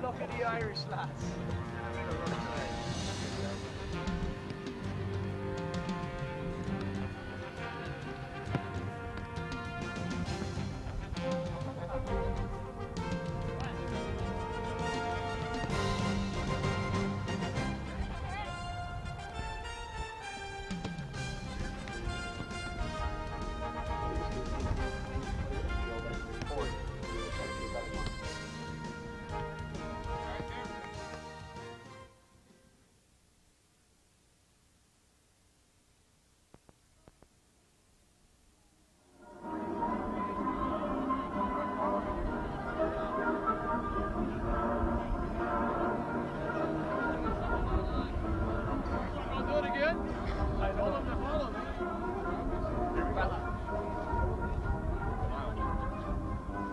Look at the Irish lads.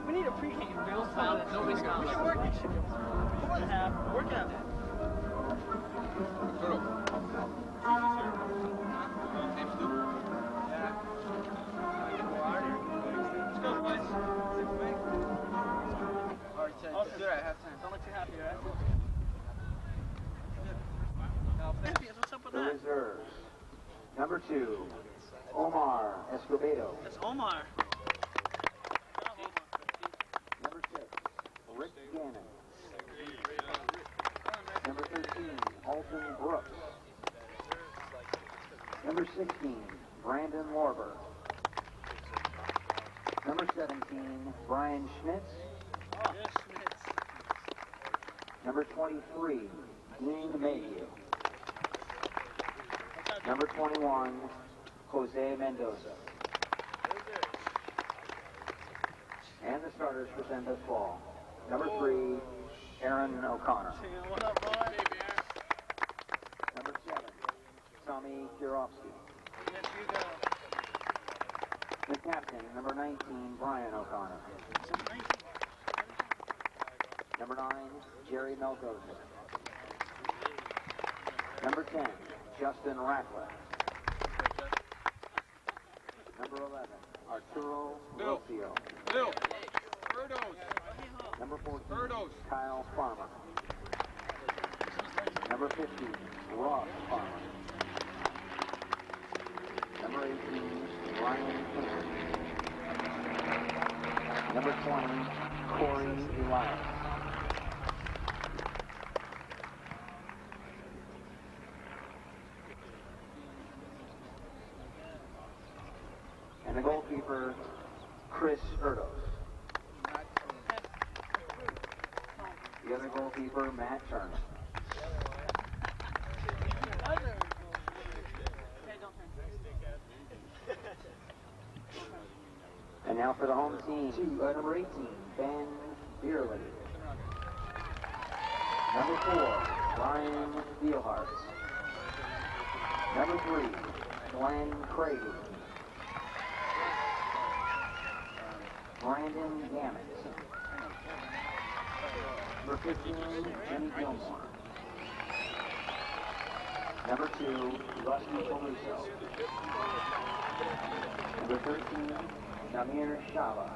We need a pregame drill. Nobody's gone. We should work it. Come on, Hap. Work it out. Let's go, boys. Alright, good. I have time. Don't look too happy, right? What's up with the that? reserves. Number 2, Omar Escobedo. That's Omar. Number 6, Rick Gannon. Number 13, Alton Brooks. Number 16, Brandon Lorber. Number 17, Brian Schmitz. Yes, Schmitz. Number 23, Dean Mayhew. Number 21, Jose Mendoza. And the starters for San Pasqual. Number 3, Aaron O'Connor. What up, boy? Number 7, Tommy Kirovsky. Yes, you go. The captain, number 19, Brian O'Connor. Number 9, Jerry Melgoza. Number 10, Justin Ratcliffe. Number 11, Arturo Rocio. Bill. Birdos. Number 14, Birdos. Kyle Farmer. Number 15, Ross Farmer. Number 18, Ryan King. Number 20, Corey Elias. And the goalkeeper, Chris Erdos. The other goalkeeper, Matt Turner. And now for the home team, number 18, Ben Beerley. Number 4, Ryan Steelhart. Number 3, Glenn Craigie. Brandon Gammett. Number 15, Jimmy Gilmore. Number 2, Rusty Peluso. Number 13, Namir Shava.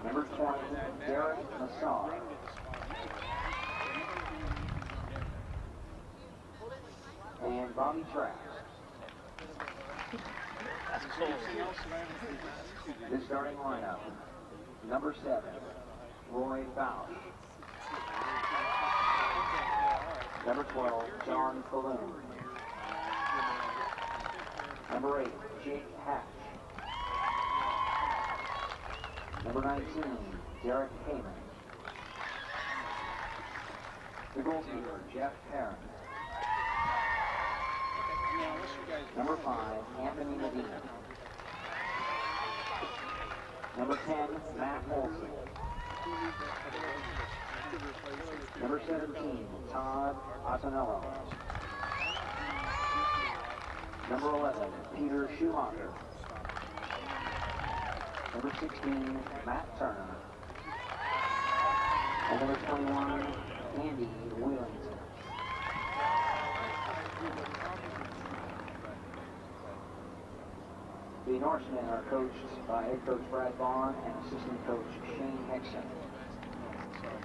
Number 20, Derek Massar. And Bobby Trask. That's cool. The starting lineup. Number 7, Roy Bausch. Number 12, John Falloon. Number 8, Jake Hatch. Number 19, Derek Heyman. The goalkeeper, Jeff Herron. Number 5, Anthony Medina. Number 10, Matt Olson. Number 17, Todd Ottanello. Number 11, Peter Schumacher. Number 16, Matt Turner. And number 21, Andy Wheelington. The Norsemen are coached by head coach Brad Vaughn and assistant coach Shane Hexon.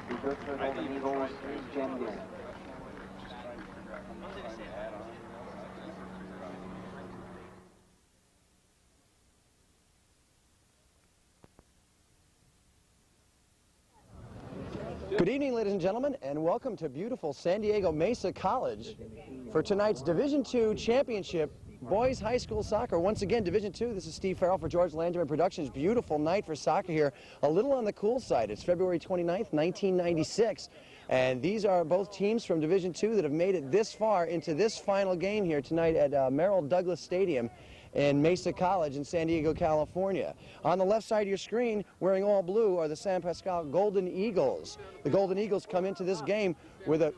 The coach for the Golden Eagles is Jen Gannon. Good evening, ladies and gentlemen, and welcome to beautiful San Diego Mesa College for tonight's Division II Championship Boys High School Soccer. Once again, Division II, this is Steve Farrell for George Landerman Productions. Beautiful night for soccer here, a little on the cool side. It's February 29th, 1996, and these are both teams from Division II that have made it this far into this final game here tonight at Merrill Douglas Stadium in Mesa College in San Diego, California. On the left side of your screen, wearing all blue, are the San Pasqual Golden Eagles. The Golden Eagles come into this game with a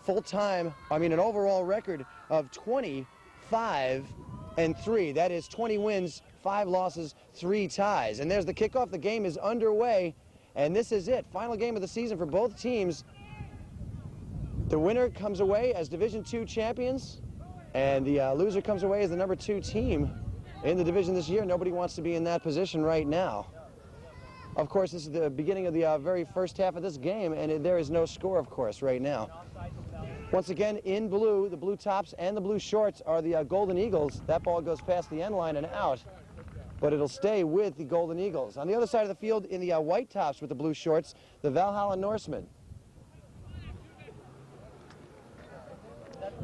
an overall record of 25-3. That is 20 wins, 5 losses, 3 ties. And there's the kickoff. The game is underway, and this is it. Final game of the season for both teams. The winner comes away as Division II champions, and the loser comes away as the number 2 team in the division this year. Nobody wants to be in that position right now. Of course, this is the beginning of the very first half of this game, and there is no score, of course, right now. Once again, in blue, the blue tops and the blue shorts are the Golden Eagles. That ball goes past the end line and out, but it'll stay with the Golden Eagles. On the other side of the field, in the white tops with the blue shorts, the Valhalla Norsemen.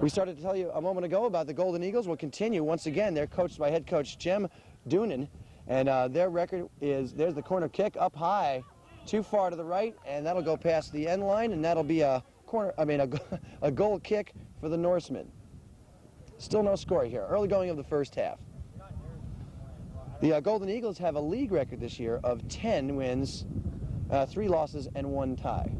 We started to tell you a moment ago about the Golden Eagles. We'll continue. Once again, they're coached by head coach Jim Doonan, and their record is, there's the corner kick up high, too far to the right, and that'll go past the end line, and that'll be a goal kick for the Norsemen. Still no score here. Early going of the first half. The Golden Eagles have a league record this year of 10 wins, 3 losses, and 1 tie.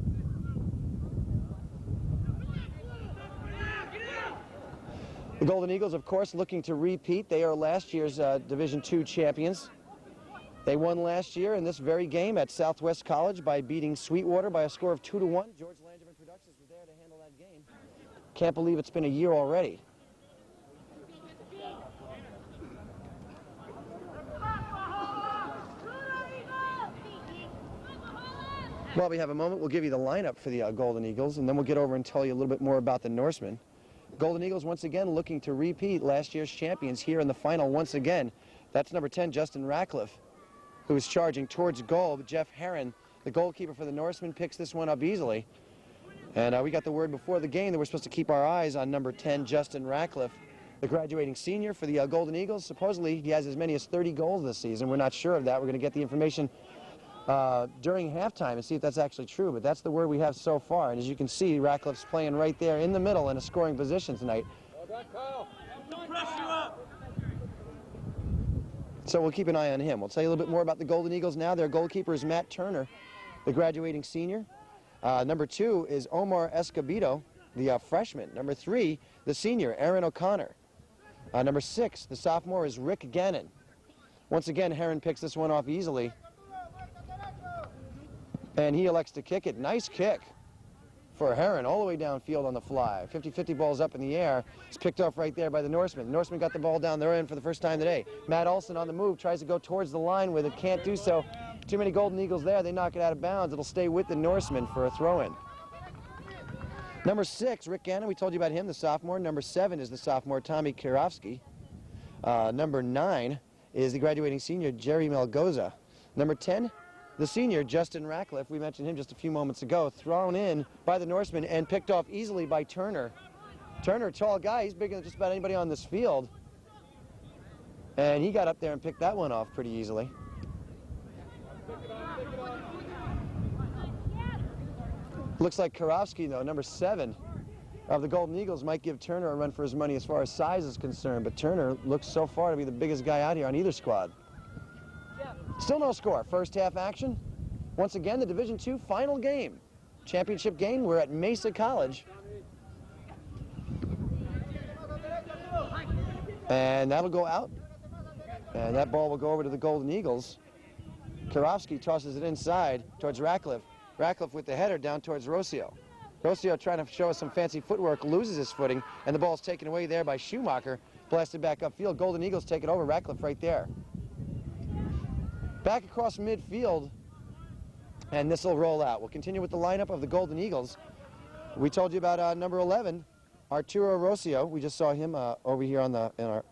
The Golden Eagles, of course, looking to repeat. They are last year's Division II champions. They won last year in this very game at Southwest College by beating Sweetwater by a score of 2-1. George Landerman Productions was there to handle that game. Can't believe it's been a year already. While we have a moment, we'll give you the lineup for the Golden Eagles, and then we'll get over and tell you a little bit more about the Norsemen. Golden Eagles once again looking to repeat last year's champions here in the final once again. That's number 10, Justin Ratcliffe, who is charging towards goal. But Jeff Herron, the goalkeeper for the Norsemen, picks this one up easily. And we got the word before the game that we're supposed to keep our eyes on number 10, Justin Ratcliffe, the graduating senior for the Golden Eagles. Supposedly he has as many as 30 goals this season. We're not sure of that. We're going to get the information during halftime and see if that's actually true, but that's the word we have so far. And as you can see, Ratcliffe's playing right there in the middle in a scoring position tonight. So we'll keep an eye on him. We'll tell you a little bit more about the Golden Eagles now. Their goalkeeper is Matt Turner, the graduating senior. Number 2 is Omar Escobedo, the freshman. Number 3, the senior, Aaron O'Connor. Number 6, the sophomore, is Rick Gannon. Once again, Herron picks this one off easily, and he elects to kick it. Nice kick for Herron all the way downfield on the fly. 50-50 balls up in the air. It's picked off right there by the Norsemen. The Norsemen got the ball down their end for the first time today. Matt Olson on the move, tries to go towards the line with it, can't do so. Too many Golden Eagles there. They knock it out of bounds. It'll stay with the Norsemen for a throw-in. Number 6, Rick Gannon, we told you about him, the sophomore. Number 7 is the sophomore, Tommy Kirovsky. Number 9 is the graduating senior, Jerry Melgoza. Number 10, the senior, Justin Ratcliffe, we mentioned him just a few moments ago, thrown in by the Norsemen and picked off easily by Turner. Turner, tall guy, he's bigger than just about anybody on this field. And he got up there and picked that one off pretty easily. Looks like Karofsky, though, number 7 of the Golden Eagles, might give Turner a run for his money as far as size is concerned, but Turner looks so far to be the biggest guy out here on either squad. Still no score. First half action. Once again, the Division II final game. Championship game. We're at Mesa College. And that'll go out. And that ball will go over to the Golden Eagles. Karofsky tosses it inside towards Ratcliffe. Ratcliffe with the header down towards Rocio. Rocio trying to show us some fancy footwork, loses his footing, and the ball's taken away there by Schumacher. Blasted back upfield. Golden Eagles take it over. Ratcliffe right there. Back across midfield, and this will roll out. We'll continue with the lineup of the Golden Eagles. We told you about number 11, Arturo Rocio. We just saw him over here on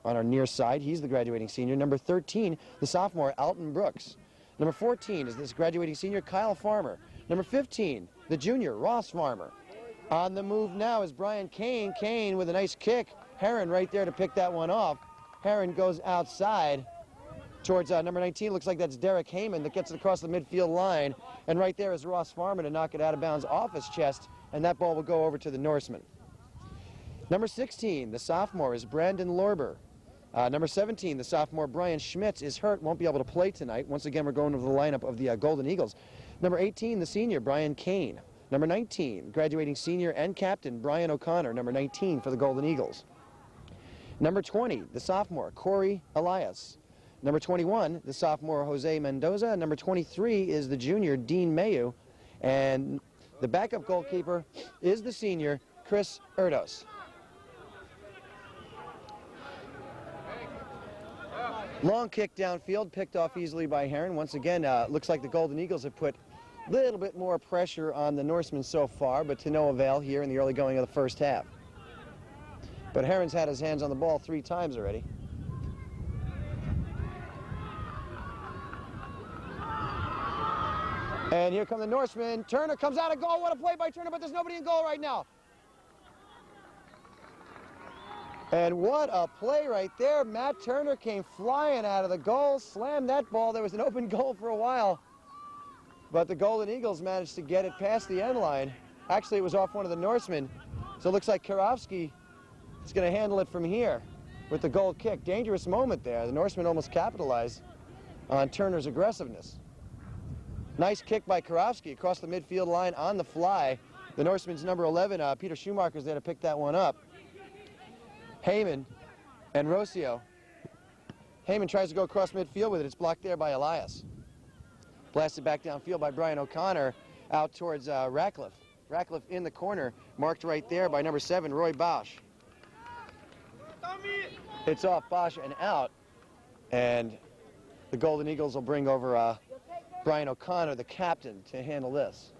our near side. He's the graduating senior. Number 13, the sophomore, Alton Brooks. Number 14 is this graduating senior, Kyle Farmer. Number 15, the junior, Ross Farmer. On the move now is Brian Kane. Kane with a nice kick. Heron right there to pick that one off. Heron goes outside towards number 19. Looks like that's Derek Heyman that gets it across the midfield line. And right there is Ross Farmer to knock it out of bounds off his chest. And that ball will go over to the Norseman. Number 16, the sophomore, is Brandon Lorber. Number 17, the sophomore, Brian Schmitz, is hurt, won't be able to play tonight. Once again, we're going over the lineup of the Golden Eagles. Number 18, the senior, Brian Kane. Number 19, graduating senior and captain, Brian O'Connor, number 19 for the Golden Eagles. Number 20, the sophomore, Corey Elias. Number 21, the sophomore, Jose Mendoza. Number 23 is the junior, Dean Mayu. And the backup goalkeeper is the senior, Chris Erdos. Long kick downfield, picked off easily by Heron. Once again, looks like the Golden Eagles have put a little bit more pressure on the Norsemen so far, but to no avail here in the early going of the first half. But Heron's had his hands on the ball 3 times already. And here come the Norsemen. Turner comes out of goal. What a play by Turner, but there's nobody in goal right now. And what a play right there. Matt Turner came flying out of the goal, slammed that ball. There was an open goal for a while, but the Golden Eagles managed to get it past the end line. Actually, it was off one of the Norsemen. So it looks like Karofsky is going to handle it from here with the goal kick. Dangerous moment there. The Norsemen almost capitalized on Turner's aggressiveness. Nice kick by Karofsky across the midfield line on the fly. The Norseman's number 11, Peter Schumacher's there to pick that one up. Heyman and Rocio. Heyman tries to go across midfield with it. It's blocked there by Elias. Blasted back downfield by Brian O'Connor out towards Ratcliffe. Ratcliffe in the corner, marked right there by number 7, Roy Bosch. It's off Bosch and out, and the Golden Eagles will bring over Brian O'Connor, the captain, to handle this.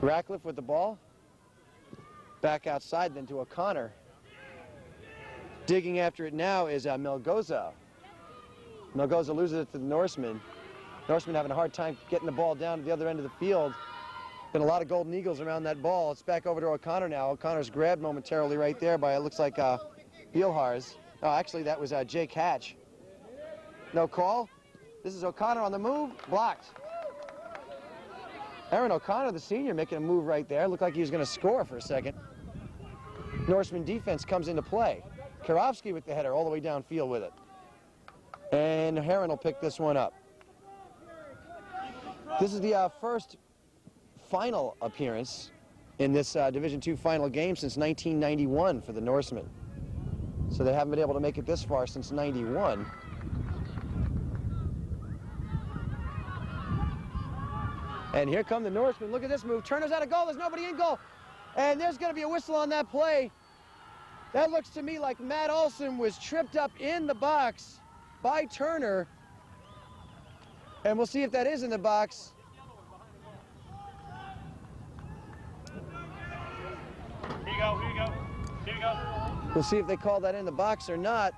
Ratcliffe with the ball. Back outside, then to O'Connor. Digging after it now is Melgoza. Melgoza loses it to the Norseman. Norseman having a hard time getting the ball down to the other end of the field. Been a lot of Golden Eagles around that ball. It's back over to O'Connor now. O'Connor's grabbed momentarily right there by, it looks like, Bielhars. Oh, actually, that was Jake Hatch. No call. This is O'Connor on the move. Blocked. Aaron O'Connor, the senior, making a move right there. Looked like he was going to score for a second. Norseman defense comes into play. Karofsky with the header all the way downfield with it. And Heron will pick this one up. This is the first final appearance in this Division II final game since 1991 for the Norsemen. So they haven't been able to make it this far since '91. And here come the Norsemen. Look at this move. Turner's out of goal. There's nobody in goal. And there's going to be a whistle on that play. That looks to me like Matt Olson was tripped up in the box by Turner. And we'll see if that is in the box. Here you go, here you go, here you go. We'll see if they call that in the box or not.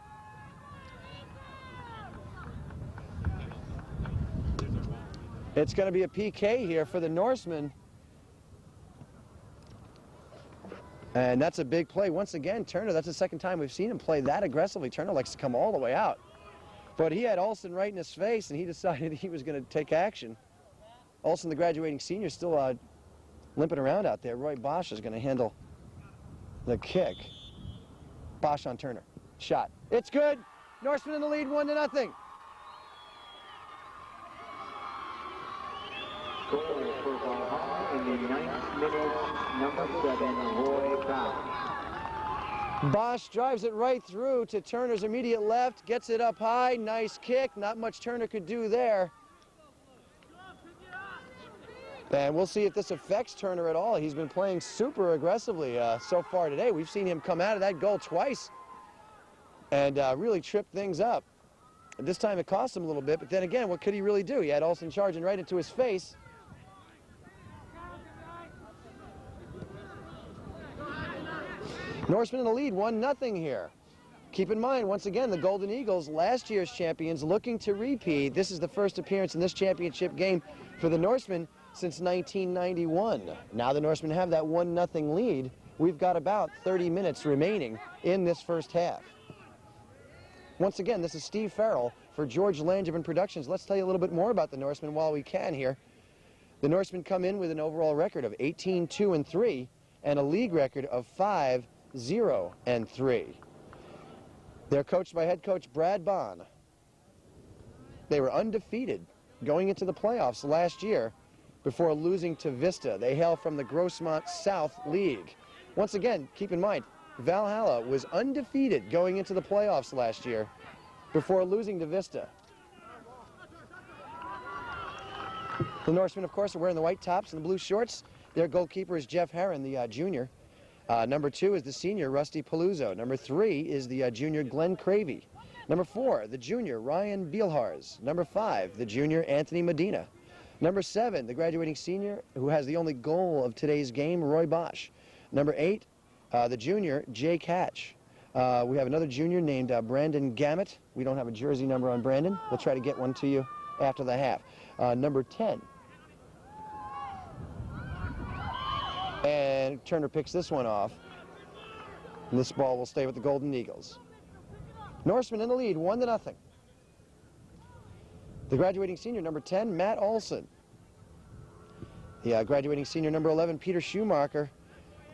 It's going to be a PK here for the Norsemen. And that's a big play. Once again, Turner, that's the second time we've seen him play that aggressively. Turner likes to come all the way out. But he had Olson right in his face, and he decided he was going to take action. Olson, the graduating senior, still limping around out there. Roy Bosch is going to handle the kick. Bosch on Turner. Shot. It's good. Norsemen in the lead, 1-0. Goal for Valhalla in the 9th minute, number 7, Roy Bosch. Bosch drives it right through to Turner's immediate left, gets it up high, nice kick. Not much Turner could do there. And we'll see if this affects Turner at all. He's been playing super aggressively so far today. We've seen him come out of that goal twice and really tripped things up. And this time it cost him a little bit, but then again, what could he really do? He had Olsen charging right into his face. Norseman in the lead, 1-0 here. Keep in mind, once again, the Golden Eagles, last year's champions, looking to repeat. This is the first appearance in this championship game for the Norsemen since 1991. Now the Norsemen have that 1-0 lead. We've got about 30 minutes remaining in this first half. Once again, this is Steve Farrell for George Langevin Productions. Let's tell you a little bit more about the Norsemen while we can here. The Norsemen come in with an overall record of 18-2-3 and a league record of 5-0-3. They're coached by head coach Brad Bond. They were undefeated going into the playoffs last year before losing to Vista. They hail from the Grossmont South League. Once again, keep in mind, Valhalla was undefeated going into the playoffs last year before losing to Vista. The Norsemen, of course, are wearing the white tops and the blue shorts. Their goalkeeper is Jeff Herron, the junior. Number 2 is the senior, Rusty Paluzzo. Number 3 is the junior, Glenn Cravey. Number 4, the junior, Ryan Bielhars. Number 5, the junior, Anthony Medina. Number 7, the graduating senior, who has the only goal of today's game, Roy Bosch. Number 8, the junior, Jake Hatch. We have another junior named Brandon Gammett. We don't have a jersey number on Brandon. We'll try to get one to you after the half. Number 10. And Turner picks this one off. And this ball will stay with the Golden Eagles. Norsemen in the lead, 1-0. The graduating senior, number 10, Matt Olson. The graduating senior, number 11, Peter Schumacher.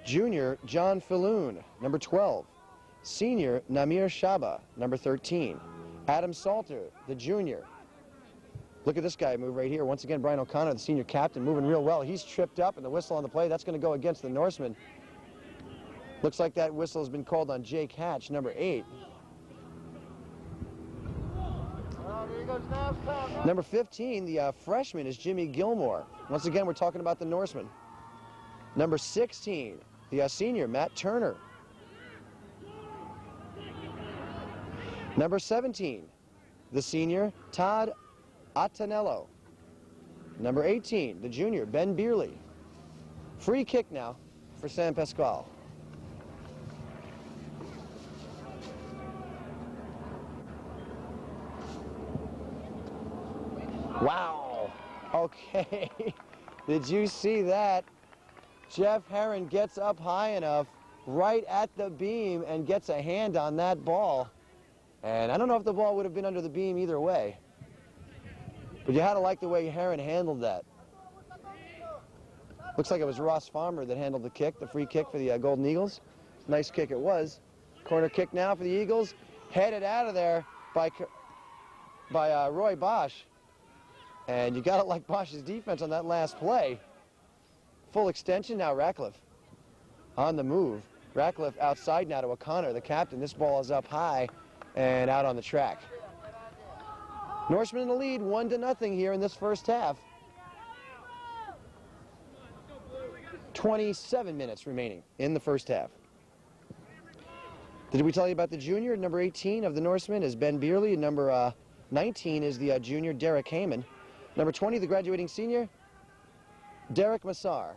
Junior, John Falloon. Number 12, senior, Namir Shaba. Number 13, Adam Salter, the junior. Look at this guy move right here. Once again, Brian O'Connor, the senior captain, moving real well. He's tripped up, and the whistle on the play, that's going to go against the Norsemen. Looks like that whistle has been called on Jake Hatch, number 8. Number 15, the freshman, is Jimmy Gilmore. Once again, we're talking about the Norsemen. Number 16, the senior, Matt Turner. Number 17, the senior, Todd Atanello. Number 18, the junior, Ben Beerley. Free kick now for San Pasqual. Wow. Okay. Did you see that? Jeff Herron gets up high enough right at the beam and gets a hand on that ball. And I don't know if the ball would have been under the beam either way. But you had to like the way Herron handled that. Looks like it was Ross Farmer that handled the kick, the free kick for the Golden Eagles. Nice kick it was. Corner kick now for the Eagles. Headed out of there by Roy Bosch. And you got to like Bosch's defense on that last play. Full extension now, Ratcliffe on the move. Ratcliffe outside now to O'Connor, the captain. This ball is up high and out on the track. Norsemen in the lead, 1-0 here in this first half. 27 minutes remaining in the first half. Did we tell you about the junior? Number 18 of the Norsemen is Ben Beerley. Number 19 is the junior, Derek Heyman. Number 20, the graduating senior, Derek Massar.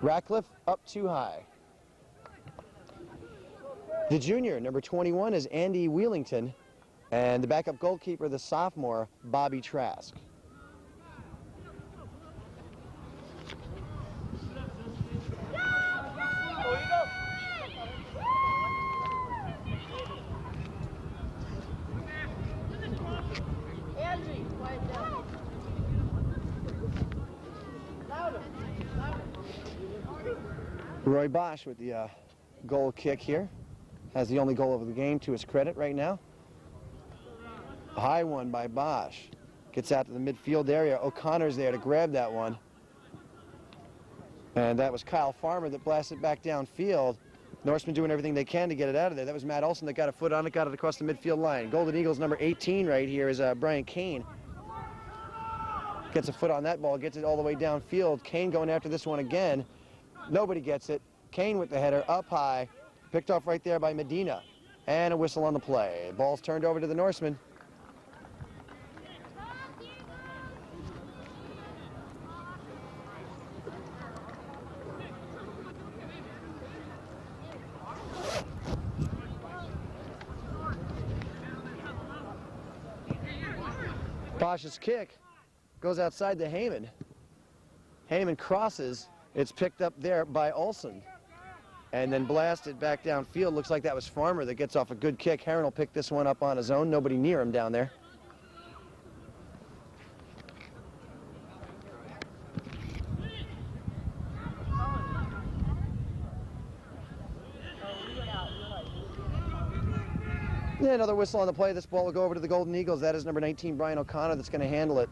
Ratcliffe up too high. The junior, number 21, is Andy Wheelington. And the backup goalkeeper, the sophomore, Bobby Trask. Roy Bosch with the goal kick here. Has the only goal of the game to his credit right now. A high one by Bosch. Gets out to the midfield area. O'Connor's there to grab that one. And that was Kyle Farmer that blasted back downfield. Norsemen doing everything they can to get it out of there. That was Matt Olson that got a foot on it, got it across the midfield line. Golden Eagles number 18 right here is Brian Kane. Gets a foot on that ball, gets it all the way downfield. Kane going after this one again. Nobody gets it. Kane with the header up high. picked off right there by Medina. And a whistle on the play. Ball's turned over to the Norseman. Bosch's kick goes outside to Heyman. Heyman crosses. It's picked up there by Olsen. And then blasted back downfield. Looks like that was Farmer that gets off a good kick. Herron will pick this one up on his own. Nobody near him down there. Yeah, another whistle on the play. This ball will go over to the Golden Eagles. That is number 19, Brian O'Connor, that's going to handle it.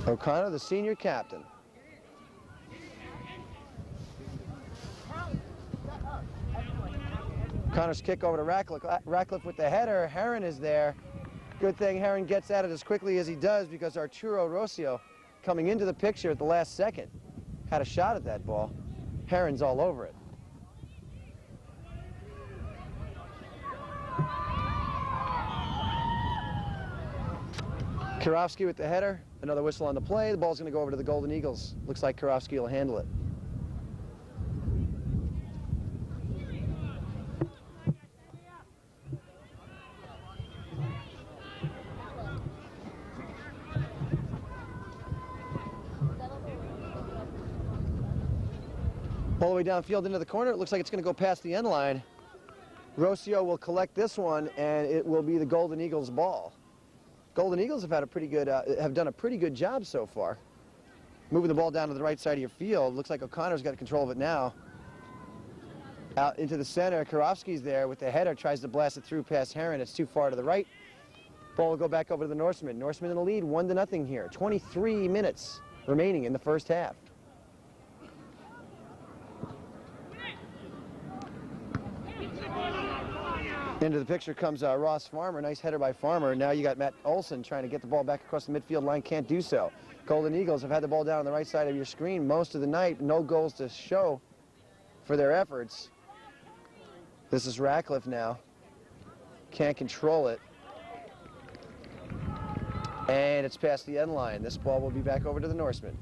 O'Connor, the senior captain. O'Connor's kick over to Ratcliffe. Ratcliffe with the header. Herron is there. Good thing Herron gets at it as quickly as he does because Arturo Rocio, coming into the picture at the last second, had a shot at that ball. Herron's all over it. Karofsky with the header. Another whistle on the play. The ball's going to go over to the Golden Eagles. Looks like Karofsky will handle it. All the way downfield into the corner. It looks like it's going to go past the end line. Rocio will collect this one, and it will be the Golden Eagles' ball. Golden Eagles have had a pretty good, have done a pretty good job so far. Moving the ball down to the right side of your field. Looks like O'Connor's got control of it now. Out into the center. Karofsky's there with the header. Tries to blast it through past Herron. It's too far to the right. Ball will go back over to the Norseman. Norseman in the lead, 1-0 here. 23 minutes remaining in the first half. Into the picture comes Ross Farmer. Nice header by Farmer. Now you got Matt Olsen trying to get the ball back across the midfield line. Can't do so. Golden Eagles have had the ball down on the right side of your screen most of the night. No goals to show for their efforts. This is Ratcliffe now. Can't control it. And it's past the end line. This ball will be back over to the Norseman.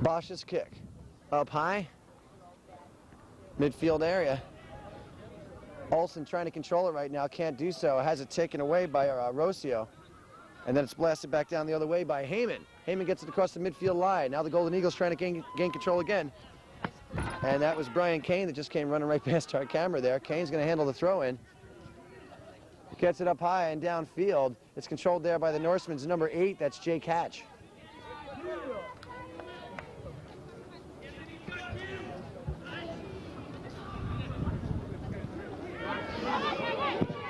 Bosch's kick. Up high. Midfield area. Olsen trying to control it right now. Can't do so. Has it taken away by Rocio. And then it's blasted back down the other way by Heyman. Heyman gets it across the midfield line. Now the Golden Eagles trying to gain control again. And that was Brian Kane that just came running right past our camera there. Kane's going to handle the throw-in. Gets it up high and downfield. It's controlled there by the Norseman's number 8. That's Jake Hatch.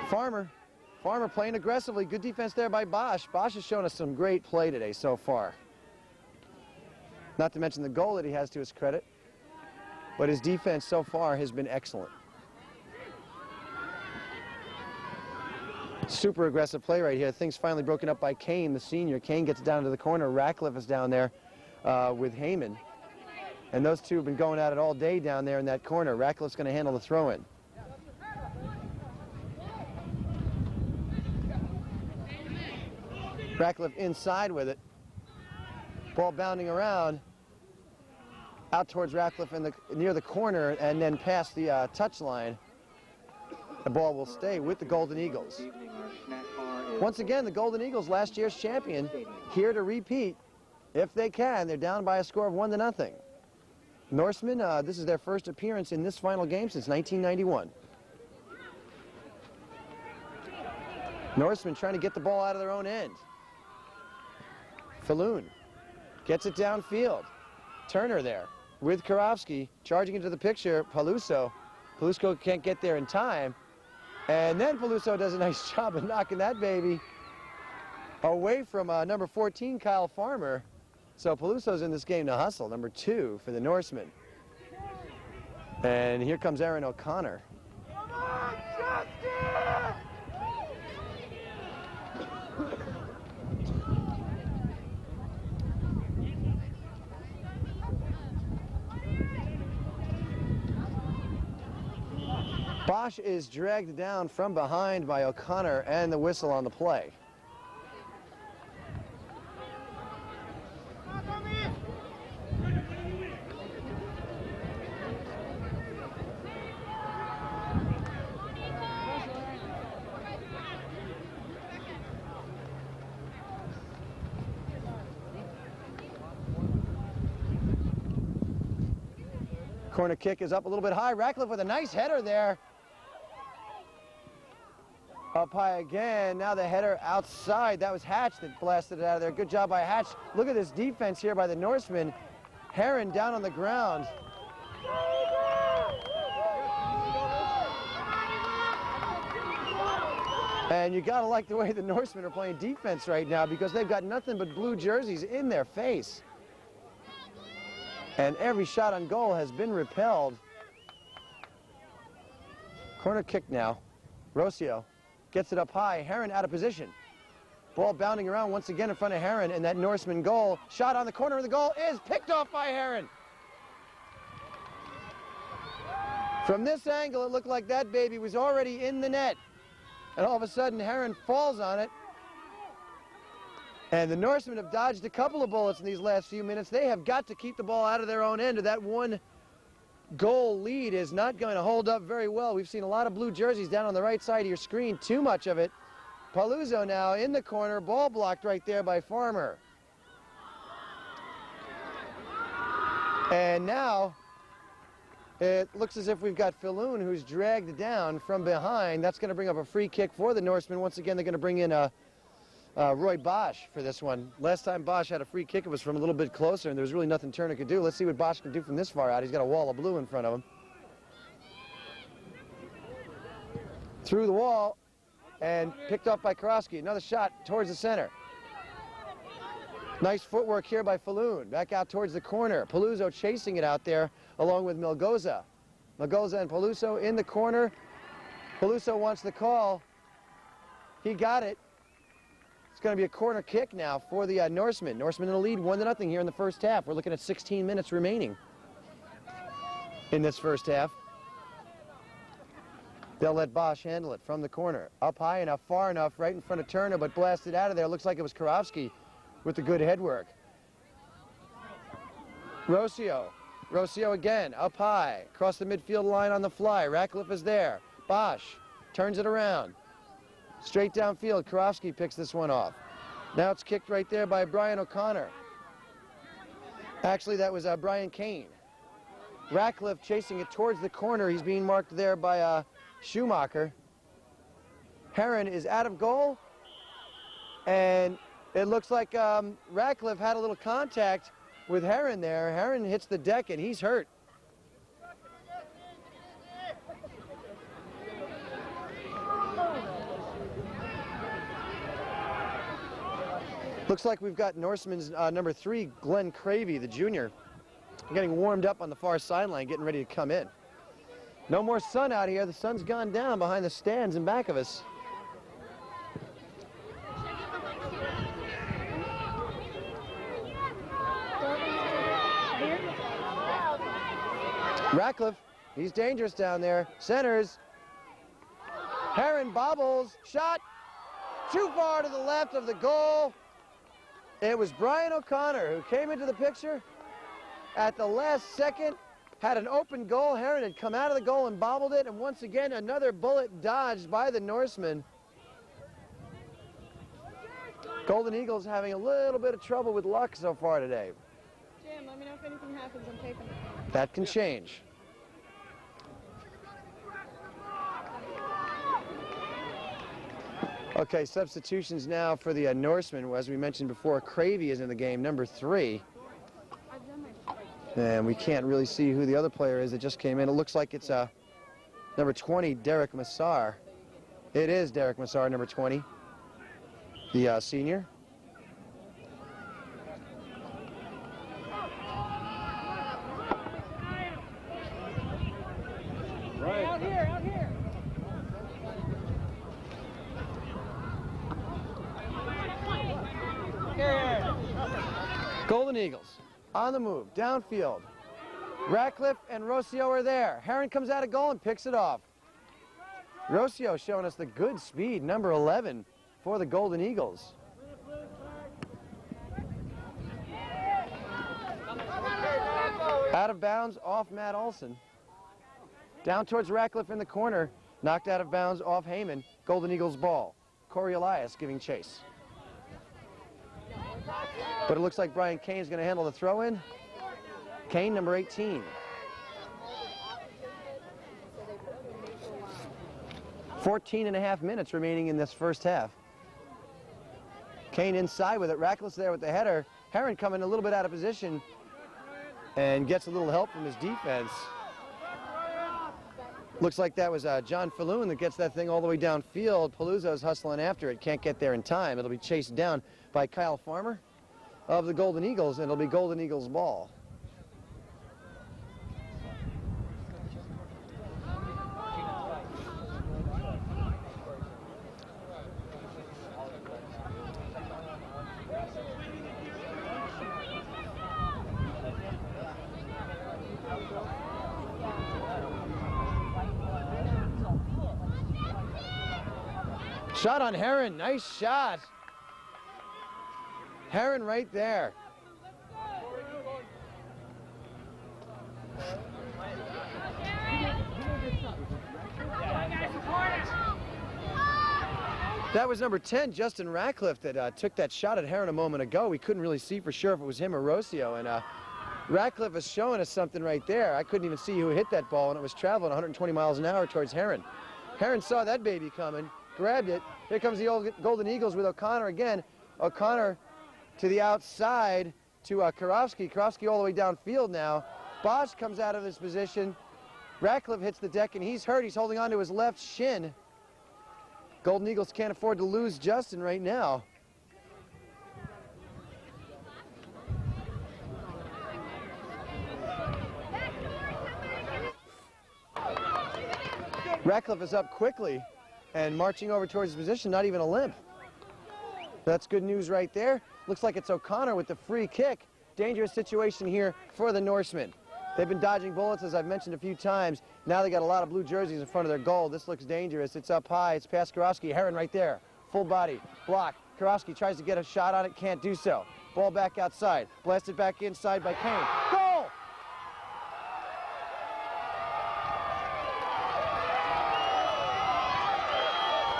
Farmer playing aggressively. Good defense there by Bosch. Bosch has shown us some great play today so far. Not to mention the goal that he has to his credit. But his defense so far has been excellent. Super aggressive play right here. Things finally broken up by Kane, the senior. Kane gets down to the corner. Ratcliffe is down there with Heyman. And those two have been going at it all day down there in that corner. Ratcliffe's going to handle the throw-in. Ratcliffe inside with it. Ball bounding around. Out towards Ratcliffe near the corner and then past the touch line. The ball will stay with the Golden Eagles. Once again, the Golden Eagles, last year's champion, here to repeat if they can. They're down by a score of 1-0. Norsemen, this is their first appearance in this final game since 1991. Norsemen trying to get the ball out of their own end. Falloon gets it downfield. Turner there with Karofsky charging into the picture. Paluso can't get there in time. And then Paluso does a nice job of knocking that baby away from number 14, Kyle Farmer. So Paluso's in this game to hustle. Number 2 for the Norsemen. And here comes Aaron O'Connor. Come on, Justin! Bosch is dragged down from behind by O'Connor and the whistle on the play. Corner kick is up a little bit high. Ratcliffe with a nice header there. Up high again. Now the header outside. That was Hatch that blasted it out of there. Good job by Hatch. Look at this defense here by the Norseman. Heron down on the ground. And you gotta like the way the Norsemen are playing defense right now because they've got nothing but blue jerseys in their face. And every shot on goal has been repelled. Corner kick now. Rocio gets it up high. Heron out of position. Ball bounding around once again in front of Heron, and that Norseman goal. Shot on the corner of the goal is picked off by Heron. From this angle, it looked like that baby was already in the net. And all of a sudden, Heron falls on it. And the Norsemen have dodged a couple of bullets in these last few minutes. They have got to keep the ball out of their own end, or that one goal lead is not going to hold up very well. We've seen a lot of blue jerseys down on the right side of your screen, too much of it. Paluzzo now in the corner, ball blocked right there by Farmer. And now it looks as if we've got Filloon, who's dragged down from behind. That's going to bring up a free kick for the Norsemen. Once again, they're going to bring in Roy Bosch for this one. Last time Bosch had a free kick, it was from a little bit closer, and there was really nothing Turner could do. Let's see what Bosch can do from this far out. He's got a wall of blue in front of him. Through the wall, and picked up by Karofsky. Another shot towards the center. Nice footwork here by Falloon. Back out towards the corner. Paluzzo chasing it out there along with Melgoza. Melgoza and Paluzzo in the corner. Paluzzo wants the call. He got it. It's going to be a corner kick now for the Norsemen. Norsemen in the lead 1-0 here in the first half. We're looking at 16 minutes remaining in this first half. They'll let Bosch handle it from the corner. Up high enough, far enough, right in front of Turner, but blasted out of there. Looks like it was Karofsky with the good head work. Rocio. Rocio again, up high, across the midfield line on the fly. Ratcliffe is there. Bosch turns it around. Straight downfield, Karofsky picks this one off. Now it's kicked right there by Brian O'Connor. Actually, that was Brian Kane. Ratcliffe chasing it towards the corner. He's being marked there by Schumacher. Heron is out of goal, and it looks like Ratcliffe had a little contact with Heron there. Heron hits the deck, and he's hurt. Looks like we've got Norseman's number 3, Glenn Cravey, the junior, getting warmed up on the far sideline, getting ready to come in. No more sun out here. The sun's gone down behind the stands in back of us. Ratcliffe, he's dangerous down there. Centers. Heron bobbles. Shot. Too far to the left of the goal. It was Brian O'Connor who came into the picture at the last second, had an open goal. Heron had come out of the goal and bobbled it, and once again another bullet dodged by the Norseman. Golden Eagles having a little bit of trouble with luck so far today. Jim, let me know if anything happens. I'm taping it. That can change. Okay, substitutions now for the Norsemen. As we mentioned before, Cravey is in the game, number 3. And we can't really see who the other player is that just came in. It looks like it's number 20, Derek Massar. It is Derek Massar, number 20, the senior. Hey, out here, out here. Golden Eagles on the move, downfield. Ratcliffe and Rocio are there. Heron comes out of goal and picks it off. Rocio showing us the good speed, number 11 for the Golden Eagles. Out of bounds off Matt Olson. Down towards Ratcliffe in the corner. Knocked out of bounds off Heyman. Golden Eagles ball. Corey Elias giving chase. But it looks like Brian Kane's going to handle the throw-in. Kane, number 18. 14.5 minutes remaining in this first half. Kane inside with it. Ratcliffe there with the header. Heron coming a little bit out of position and gets a little help from his defense. Looks like that was John Falloon that gets that thing all the way downfield. Paluzzo's hustling after it. Can't get there in time. It'll be chased down by Kyle Farmer of the Golden Eagles, and it'll be Golden Eagles ball. Shot on Heron, nice shot. Heron right there. That was number 10, Justin Ratcliffe, that took that shot at Heron a moment ago. We couldn't really see for sure if it was him or Rocio, and Ratcliffe is showing us something right there. I couldn't even see who hit that ball, and it was traveling 120 miles an hour towards Heron. Heron saw that baby coming, grabbed it. Here comes the old Golden Eagles with O'Connor again. O'Connor to the outside to Karofsky. Karofsky all the way downfield now. Bosch comes out of his position. Ratcliffe hits the deck, and he's hurt. He's holding on to his left shin. Golden Eagles can't afford to lose Justin right now. Ratcliffe is up quickly and marching over towards his position, not even a limp. That's good news right there. Looks like it's O'Connor with the free kick. Dangerous situation here for the Norsemen. They've been dodging bullets, as I've mentioned a few times. Now they got a lot of blue jerseys in front of their goal. This looks dangerous. It's up high. It's past Karofsky. Heron right there. Full body. Block. Karofsky tries to get a shot on it. Can't do so. Ball back outside. Blasted back inside by Kane. Goal!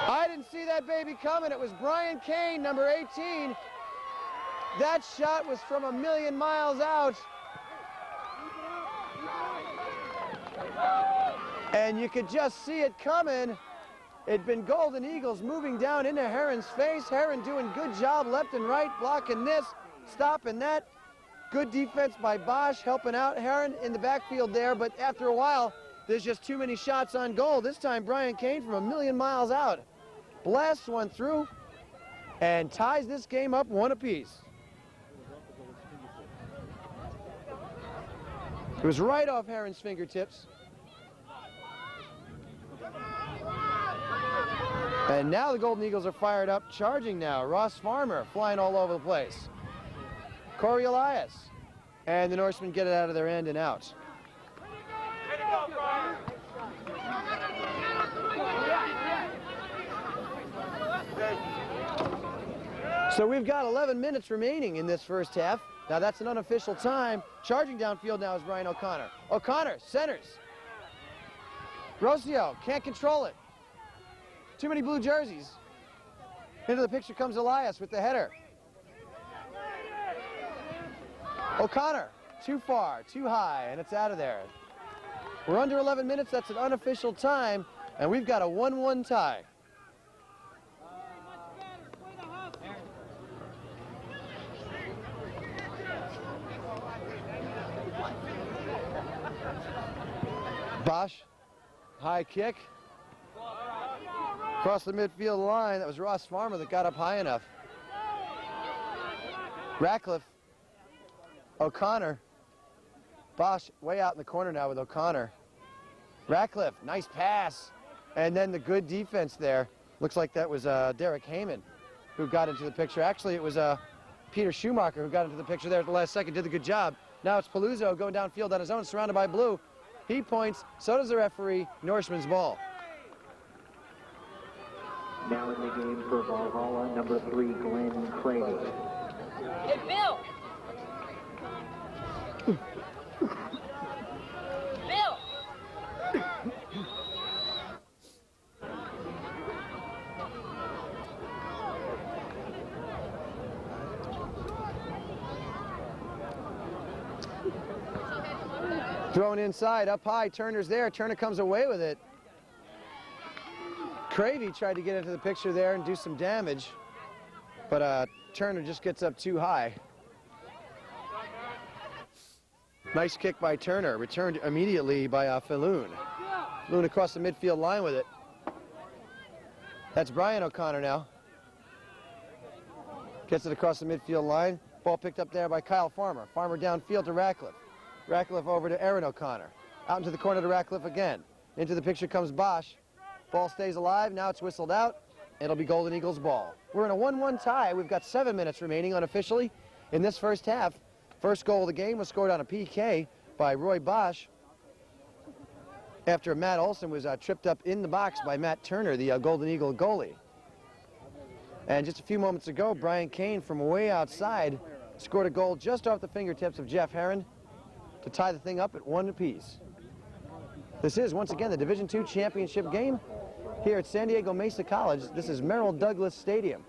I didn't see that baby coming. It was Brian Kane, number 18. That shot was from a million miles out. And you could just see it coming. It'd been Golden Eagles moving down into Heron's face. Heron doing good job left and right, blocking this, stopping that. Good defense by Bosch, helping out Heron in the backfield there, but after a while, there's just too many shots on goal. This time, Brian Kane from a million miles out blasts one through and ties this game up 1 apiece. It was right off Heron's fingertips. And now the Golden Eagles are fired up, charging now. Ross Farmer flying all over the place. Corey Elias. And the Norsemen get it out of their end and out. So we've got 11 minutes remaining in this first half. Now that's an unofficial time. Charging downfield now is Brian O'Connor. O'Connor centers. Rocio can't control it. Too many blue jerseys. Into the picture comes Elias with the header. O'Connor, too far, too high, and it's out of there. We're under 11 minutes. That's an unofficial time, and we've got a 1-1 tie. Bosch, high kick. Across the midfield line, that was Ross Farmer that got up high enough. Ratcliffe, O'Connor, Bosch way out in the corner now with O'Connor. Ratcliffe, nice pass. And then the good defense there. Looks like that was Derek Heyman who got into the picture. Actually, it was Peter Schumacher who got into the picture there at the last second, did a good job. Now it's Paluzzo going downfield on his own, surrounded by blue. He points, so does the referee. Norseman's ball. Now in the game for Valhalla, number 3, Glenn Cravey. Hey, Bill! Bill! Thrown inside, up high, Turner's there. Turner comes away with it. Cravey tried to get into the picture there and do some damage, but Turner just gets up too high. Nice kick by Turner, returned immediately by Falloon. Falloon across the midfield line with it. That's Brian O'Connor now. Gets it across the midfield line. Ball picked up there by Kyle Farmer. Farmer downfield to Ratcliffe. Ratcliffe over to Aaron O'Connor. Out into the corner to Ratcliffe again. Into the picture comes Bosch. Ball stays alive. Now it's whistled out. It'll be Golden Eagles ball. We're in a 1-1 tie. We've got 7 minutes remaining unofficially in this first half. First goal of the game was scored on a PK by Roy Bosch after Matt Olson was tripped up in the box by Matt Turner, the Golden Eagle goalie. And just a few moments ago, Brian Kane from way outside scored a goal just off the fingertips of Jeff Herron to tie the thing up at 1 apiece. This is, once again, the Division II championship game here at San Diego Mesa College. This is Merrill Douglas Stadium.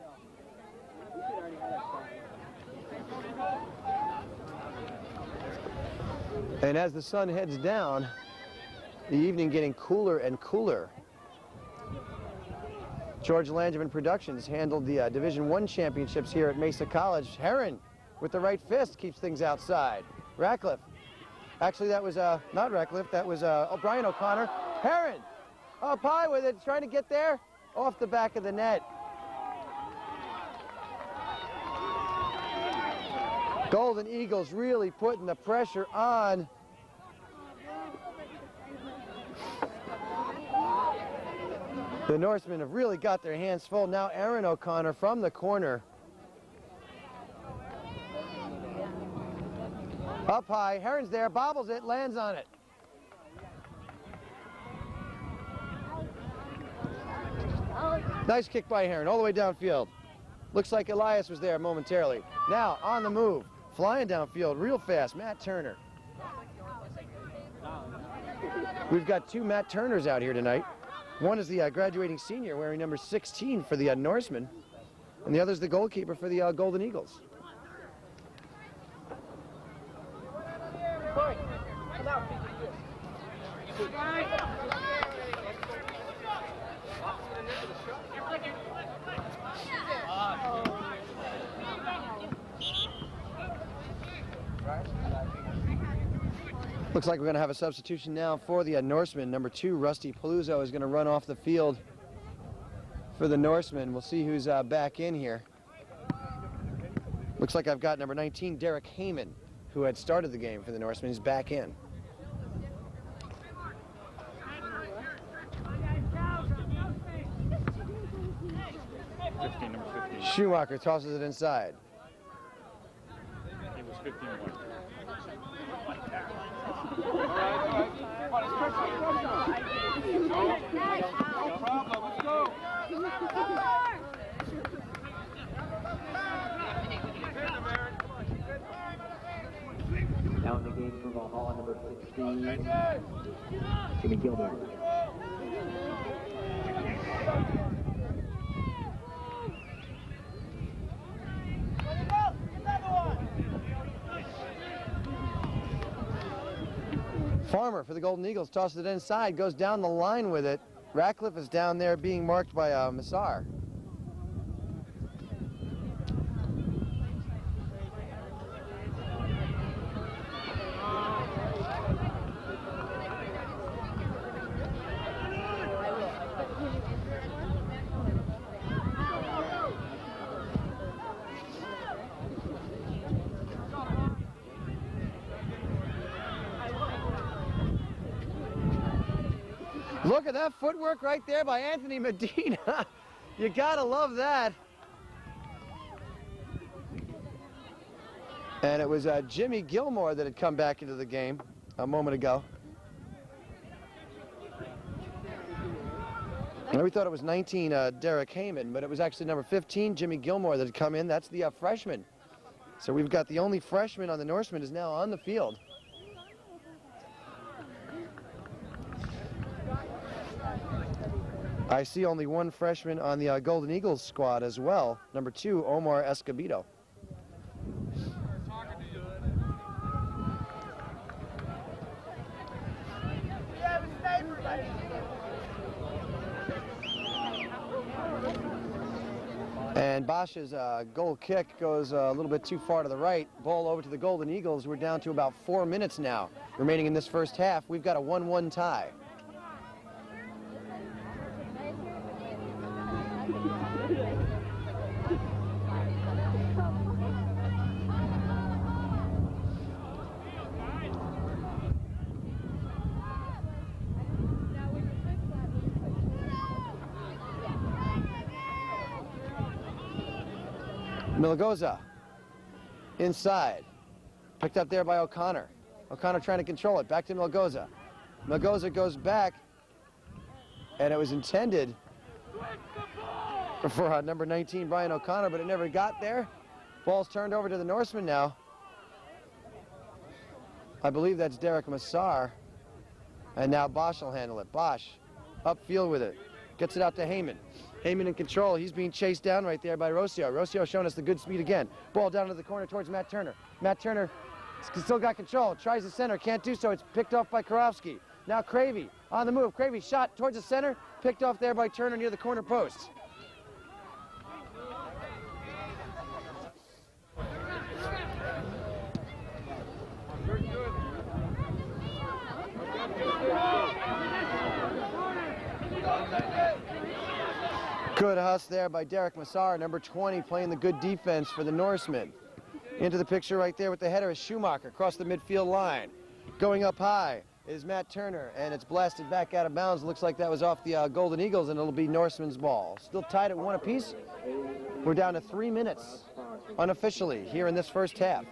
And as the sun heads down, the evening getting cooler and cooler. George Langevin Productions handled the Division I championships here at Mesa College. Herron with the right fist keeps things outside. Ratcliffe. Actually, that was not Ratcliffe, that was Brian O'Connor. Herron up high with it, trying to get there, off the back of the net. Golden Eagles really putting the pressure on. The Norsemen have really got their hands full. Now Aaron O'Connor from the corner. Up high, Herron's there, bobbles it, lands on it. Nice kick by Herron, all the way downfield. Looks like Elias was there momentarily. Now, on the move, flying downfield real fast, Matt Turner. We've got 2 Matt Turners out here tonight. One is the graduating senior wearing number 16 for the Norsemen, and the other is the goalkeeper for the Golden Eagles. Looks like we're going to have a substitution now for the Norsemen. Number 2, Rusty Paluzzo, is going to run off the field for the Norsemen. We'll see who's back in here. Looks like I've got number 19, Derek Heyman, who had started the game for the Norsemen. He's back in. Number 15. Schumacher tosses it inside. He was 15-1. No problem, let's go. Now in the game for Valhalla, number 16, Jimmy Gilmore. Farmer for the Golden Eagles tosses it inside, goes down the line with it. Ratcliffe is down there being marked by Massar. Look at that footwork right there by Anthony Medina. You gotta love that. And it was Jimmy Gilmore that had come back into the game a moment ago. And we thought it was 19, Derek Heyman, but it was actually number 15, Jimmy Gilmore, that had come in. That's the freshman. So we've got the only freshman on the Norseman is now on the field. I see only one freshman on the Golden Eagles squad as well, number 2, Omar Escobedo. And Bosch's goal kick goes a little bit too far to the right. Ball over to the Golden Eagles. We're down to about 4 minutes now remaining in this first half. We've got a 1-1 tie. Miligoza inside, picked up there by O'Connor. O'Connor trying to control it, back to Miligoza. Miligoza goes back, and it was intended for number 19, Brian O'Connor, but it never got there. Ball's turned over to the Norseman now. I believe that's Derek Massar, and now Bosch will handle it. Bosch upfield with it, gets it out to Heyman. Heyman in control. He's being chased down right there by Rocio. Rocio showing us the good speed again. Ball down to the corner towards Matt Turner. Matt Turner still got control. Tries the center. Can't do so. It's picked off by Karofsky. Now Cravey on the move. Cravey shot towards the center. Picked off there by Turner near the corner post. Good hustle there by Derek Massar, number 20, playing the good defense for the Norsemen. Into the picture right there with the header is Schumacher across the midfield line. Going up high is Matt Turner, and it's blasted back out of bounds. Looks like that was off the Golden Eagles, and it'll be Norsemen's ball. Still tied at 1 apiece. We're down to 3 minutes unofficially here in this first half.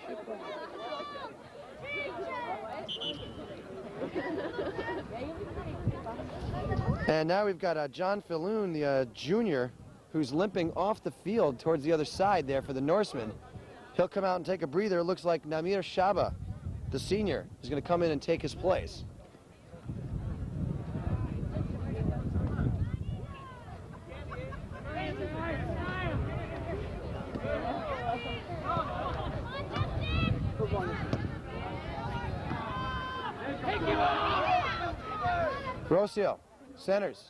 And now we've got John Filloon, the junior, who's limping off the field towards the other side there for the Norsemen. He'll come out and take a breather. It looks like Namir Shaba, the senior, is going to come in and take his place. Rocio centers.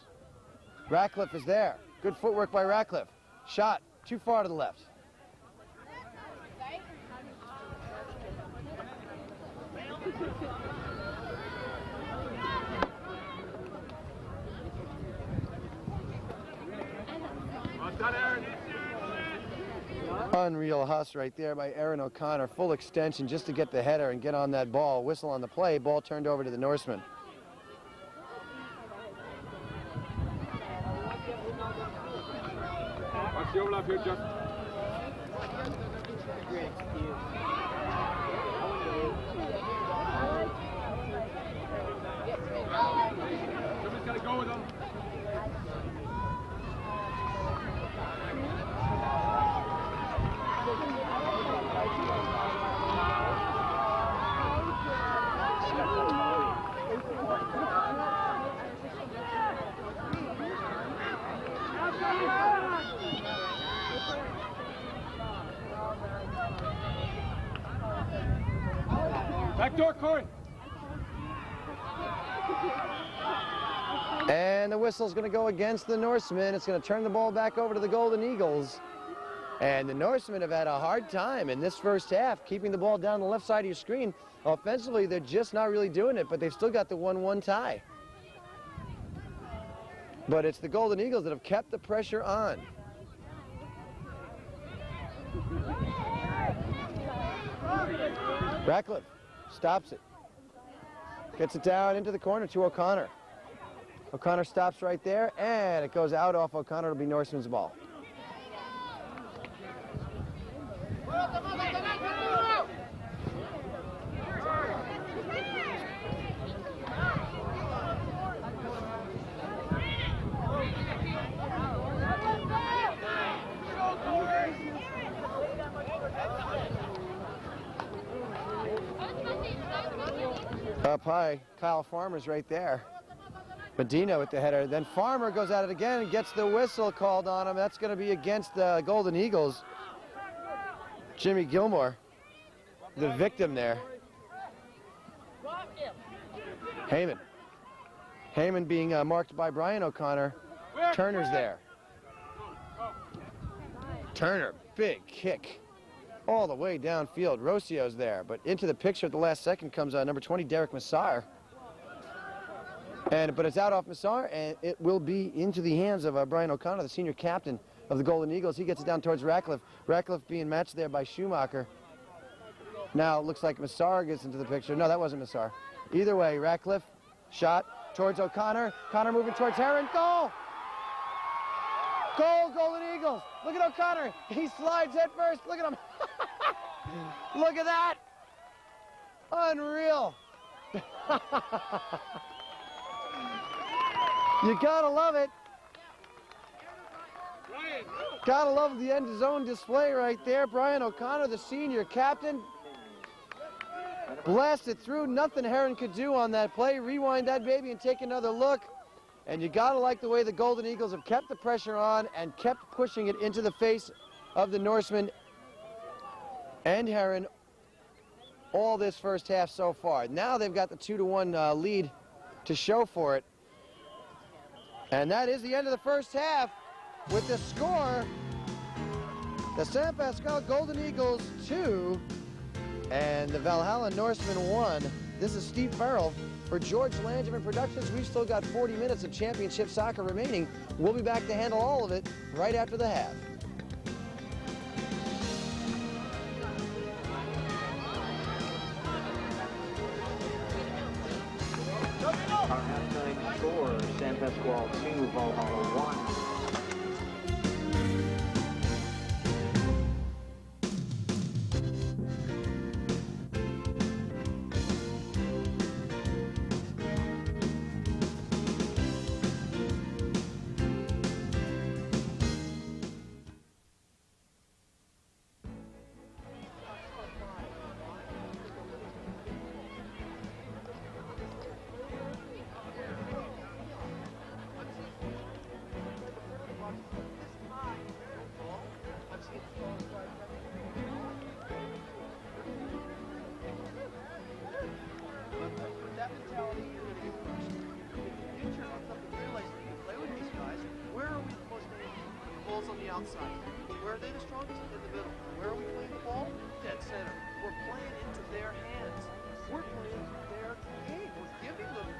Ratcliffe is there. Good footwork by Ratcliffe. Shot too far to the left. Unreal hustle right there by Aaron O'Connor. Full extension just to get the header and get on that ball. Whistle on the play. Ball turned over to the Norseman. What's the overlap here, Jeff? Somebody's got to go with them. Backdoor, Corey. And the whistle's going to go against the Norsemen. It's going to turn the ball back over to the Golden Eagles. And the Norsemen have had a hard time in this first half keeping the ball down the left side of your screen. Offensively, they're just not really doing it, but they've still got the 1-1 tie. But it's the Golden Eagles that have kept the pressure on. Ratcliffe stops it. Gets it down into the corner to O'Connor. O'Connor stops right there, and it goes out off O'Connor. It'll be Norseman's ball. Up high, Kyle Farmer's right there. Medina with the header. Then Farmer goes at it again and gets the whistle called on him. That's going to be against the Golden Eagles. Jimmy Gilmore, the victim there. Heyman. Heyman being marked by Brian O'Connor. Turner's there. Turner, big kick. All the way downfield. Rocio's there, but into the picture at the last second comes number 20, Derek Massar. But it's out off Massar, and it will be into the hands of Brian O'Connor, the senior captain of the Golden Eagles. He gets it down towards Ratcliffe. Ratcliffe being matched there by Schumacher. Now it looks like Massar gets into the picture. No, that wasn't Massar. Either way, Ratcliffe, shot towards O'Connor. Connor moving towards Heron. Goal! Goal, Golden Eagles. Look at O'Connor. He slides head first. Look at him. Look at that. Unreal. You gotta love it. Gotta love the end zone display right there. Brian O'Connor, the senior captain, blasted through. Nothing Heron could do on that play. Rewind that baby and take another look. And you gotta like the way the Golden Eagles have kept the pressure on and kept pushing it into the face of the Norsemen and Heron all this first half so far. Now they've got the 2-1 lead to show for it. And that is the end of the first half with the score. The San Pasqual Golden Eagles 2 and the Valhalla Norsemen 1. This is Steve Farrell for George Langevin Productions. We've still got 40 minutes of championship soccer remaining. We'll be back to handle all of it right after the half. Our halftime score, San Pasqual 2, Valhalla 1. Outside. Where are they the strongest? In the middle. Where are we playing the ball? Dead center. We're playing into their hands. We're playing their game. We're giving them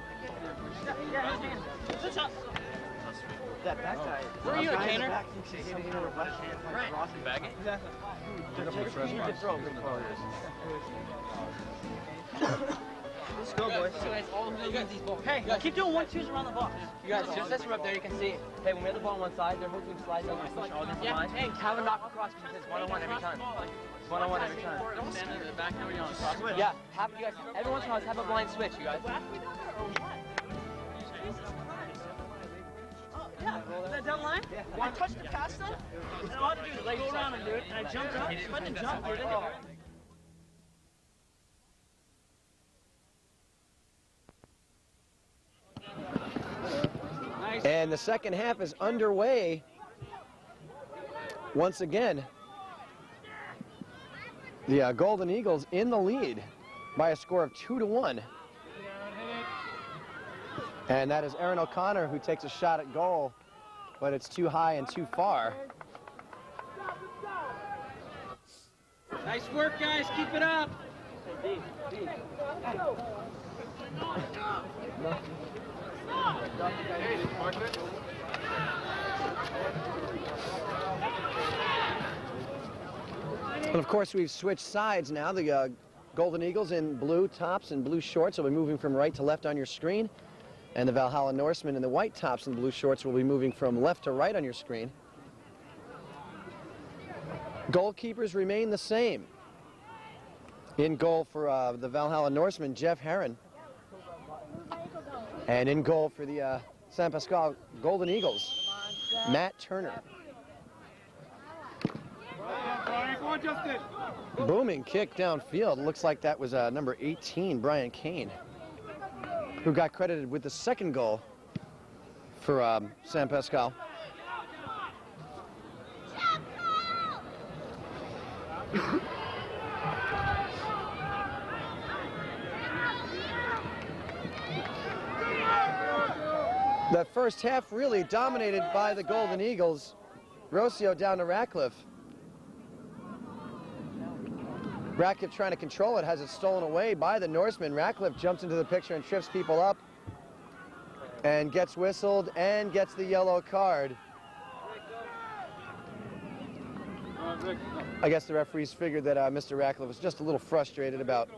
that back guy. Where are you, a Kaner? Right. Bagging? Exactly. Let's go, boys. Hey, keep doing 1-2s around the box. You guys, just as we're up there, you can see, hey, when we have the ball on one side, their whole team slides over and push all against the line. Hey, have a knock across because it's 1-on-1 every time. 1-on-1 every time. Don't stand in the back, now we're on the cross. Yeah, you guys, every once in a while, have a blind switch, you guys. Yeah, that down line? Yeah. I touched the pass then, and all I had to do is go around and do it, and I jumped up, I didn't jump, dude. And the second half is underway. Once again, the Golden Eagles in the lead by a score of 2-1. And that is Aaron O'Connor who takes a shot at goal, but it's too high and too far. Nice work, guys. Keep it up. And of course, we've switched sides now. The Golden Eagles in blue tops and blue shorts will be moving from right to left on your screen. And the Valhalla Norsemen in the white tops and blue shorts will be moving from left to right on your screen. Goalkeepers remain the same. In goal for the Valhalla Norsemen, Jeff Herron. And in goal for the San Pasqual Golden Eagles, Matt Turner. Booming kick downfield. Looks like that was number 18, Brian Kane, who got credited with the second goal for San Pasqual. That first half really dominated by the Golden Eagles. Rocio down to Ratcliffe. Ratcliffe trying to control it, has it stolen away by the Norseman. Ratcliffe jumps into the picture and trips people up and gets whistled and gets the yellow card. I guess the referees figured that Mr. Ratcliffe was just a little frustrated about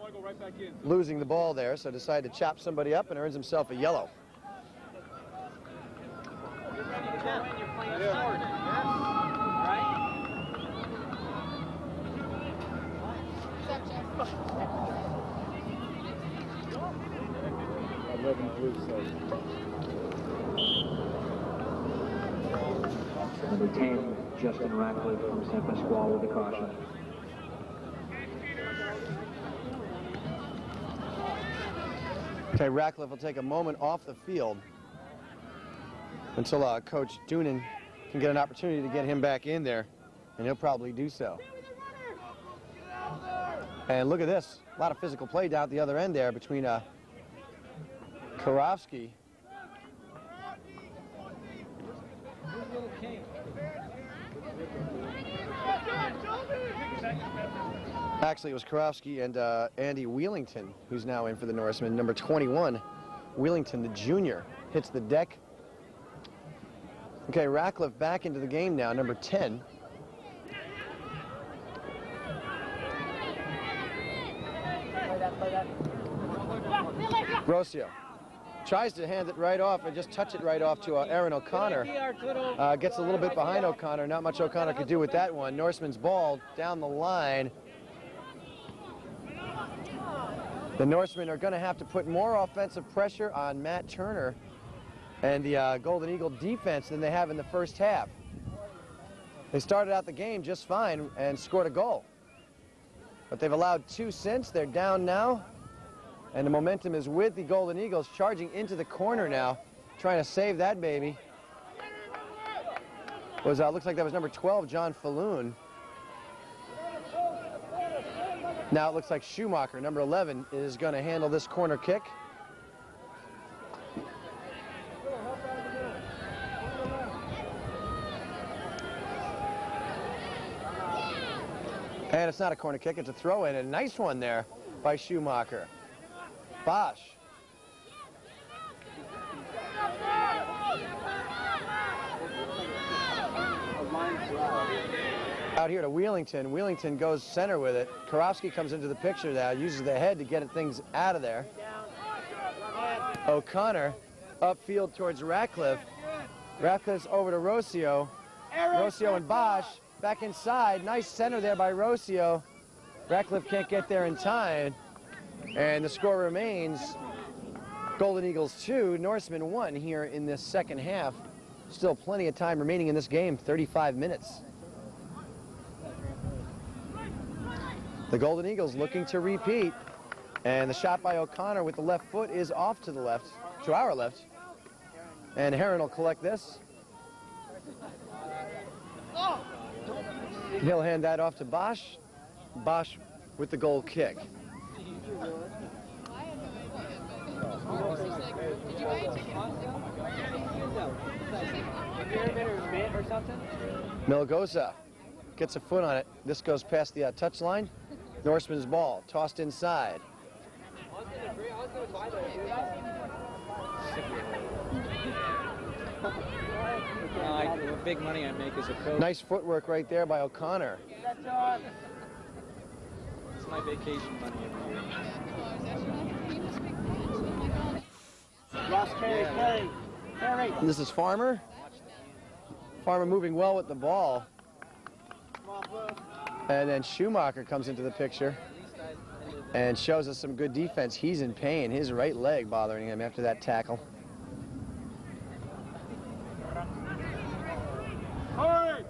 losing the ball there, so decided to chop somebody up and earns himself a yellow. Number 10, Justin Ratcliffe from San Pasqual with the caution. Okay, Ratcliffe will take a moment off the field until Coach Doonan can get an opportunity to get him back in there, and he'll probably do so. And look at this, a lot of physical play down at the other end there between Karofsky. Actually, it was Karofsky and Andy Wheelington, who's now in for the Norsemen. Number 21, Wheelington, the junior, hits the deck. Okay, Ratcliffe back into the game now, number 10. Rocio tries to hand it right off and just touch it right off to Aaron O'Connor. Gets a little bit behind O'Connor. Not much O'Connor could do with that one. Norseman's ball down the line. The Norsemen are going to have to put more offensive pressure on Matt Turner and the Golden Eagle defense than they have in the first half. They started out the game just fine and scored a goal. But they've allowed 2 since. They're down now. And the momentum is with the Golden Eagles, charging into the corner now, trying to save that baby. Looks like that was number 12, John Falloon. Now it looks like Schumacher, number 11, is going to handle this corner kick. And it's not a corner kick, it's a throw-in. A nice one there by Schumacher. Bosch. Out here to Wheelington. Wheelington goes center with it. Karofsky comes into the picture now, uses the head to get things out of there. O'Connor upfield towards Ratcliffe. Ratcliffe's over to Rocio. Rocio and Bosch back inside. Nice center there by Rocio. Ratcliffe can't get there in time. And the score remains Golden Eagles 2, Norsemen 1 here in this second half. Still plenty of time remaining in this game, 35 minutes. The Golden Eagles looking to repeat. And the shot by O'Connor with the left foot is off to the left, to our left. And Herron will collect this. He'll hand that off to Bosch. Bosch with the goal kick. Melgoza gets a foot on it. This goes past the touch line. Norseman's ball tossed inside. Big money I make as a coach. Nice footwork right there by O'Connor. It's my vacation money every year. Ross, carry. And this is Farmer. Farmer moving well with the ball. And then Schumacher comes into the picture and shows us some good defense. He's in pain. His right leg bothering him after that tackle. Hurry!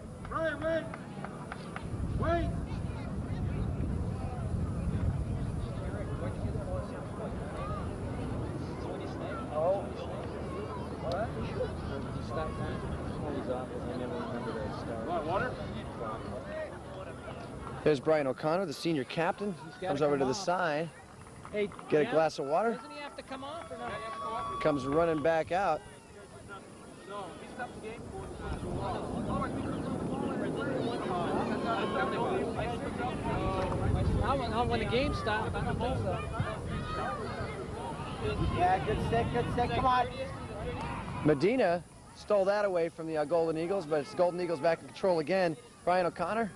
Wait! Oh. What? Stop time. He's off. I never remember that start. Want water? There's Brian O'Connor, the senior captain. Comes over to the side. Hey, Get a glass of water. Doesn't he have to come off or not? Comes running back out. No, he stopped the game for Not when the game stopped. I don't think so. Yeah, good stick, come on. Medina stole that away from the Golden Eagles, but it's the Golden Eagles back in control again. Brian O'Connor.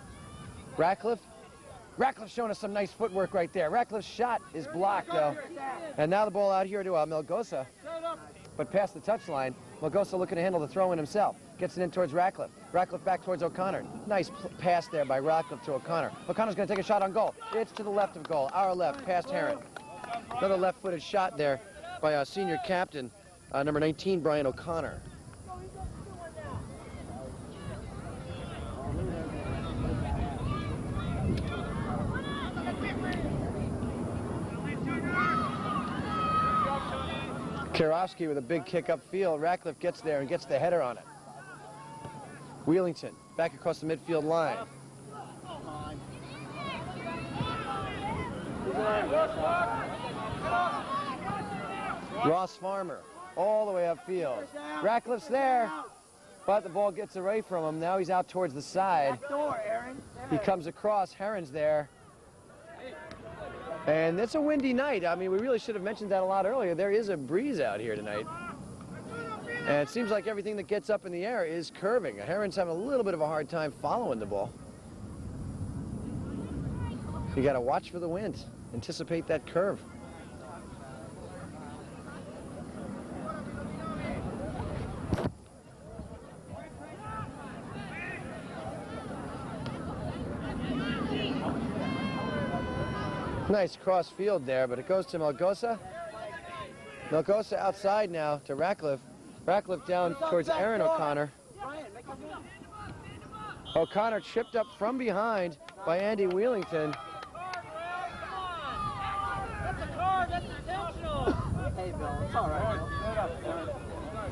Ratcliffe showing us some nice footwork right there. Ratcliffe's shot is blocked, though. And now the ball out here to Melgosa. But past the touchline, Melgosa looking to handle the throw-in himself. Gets it in towards Ratcliffe. Ratcliffe back towards O'Connor. Nice pass there by Ratcliffe to O'Connor. O'Connor's going to take a shot on goal. It's to the left of goal, our left, past Heron. Another left-footed shot there by our senior captain, number 19, Brian O'Connor. Karofsky with a big kick upfield. Ratcliffe gets there and gets the header on it. Wheelington back across the midfield line. Ross Farmer all the way upfield. Ratcliffe's there, but the ball gets away from him. Now he's out towards the side. He comes across. Heron's there. And it's a windy night. I mean, we really should have mentioned that a lot earlier. There is a breeze out here tonight. And it seems like everything that gets up in the air is curving. Heron's having a little bit of a hard time following the ball. You got to watch for the wind. Anticipate that curve. Nice cross field there, but it goes to Melgosa. Melgosa outside now to Ratcliffe. Ratcliffe down towards Aaron O'Connor. O'Connor chipped up from behind by Andy Wheelington. That's a card. That's intentional. Hey, Bill, it's all right.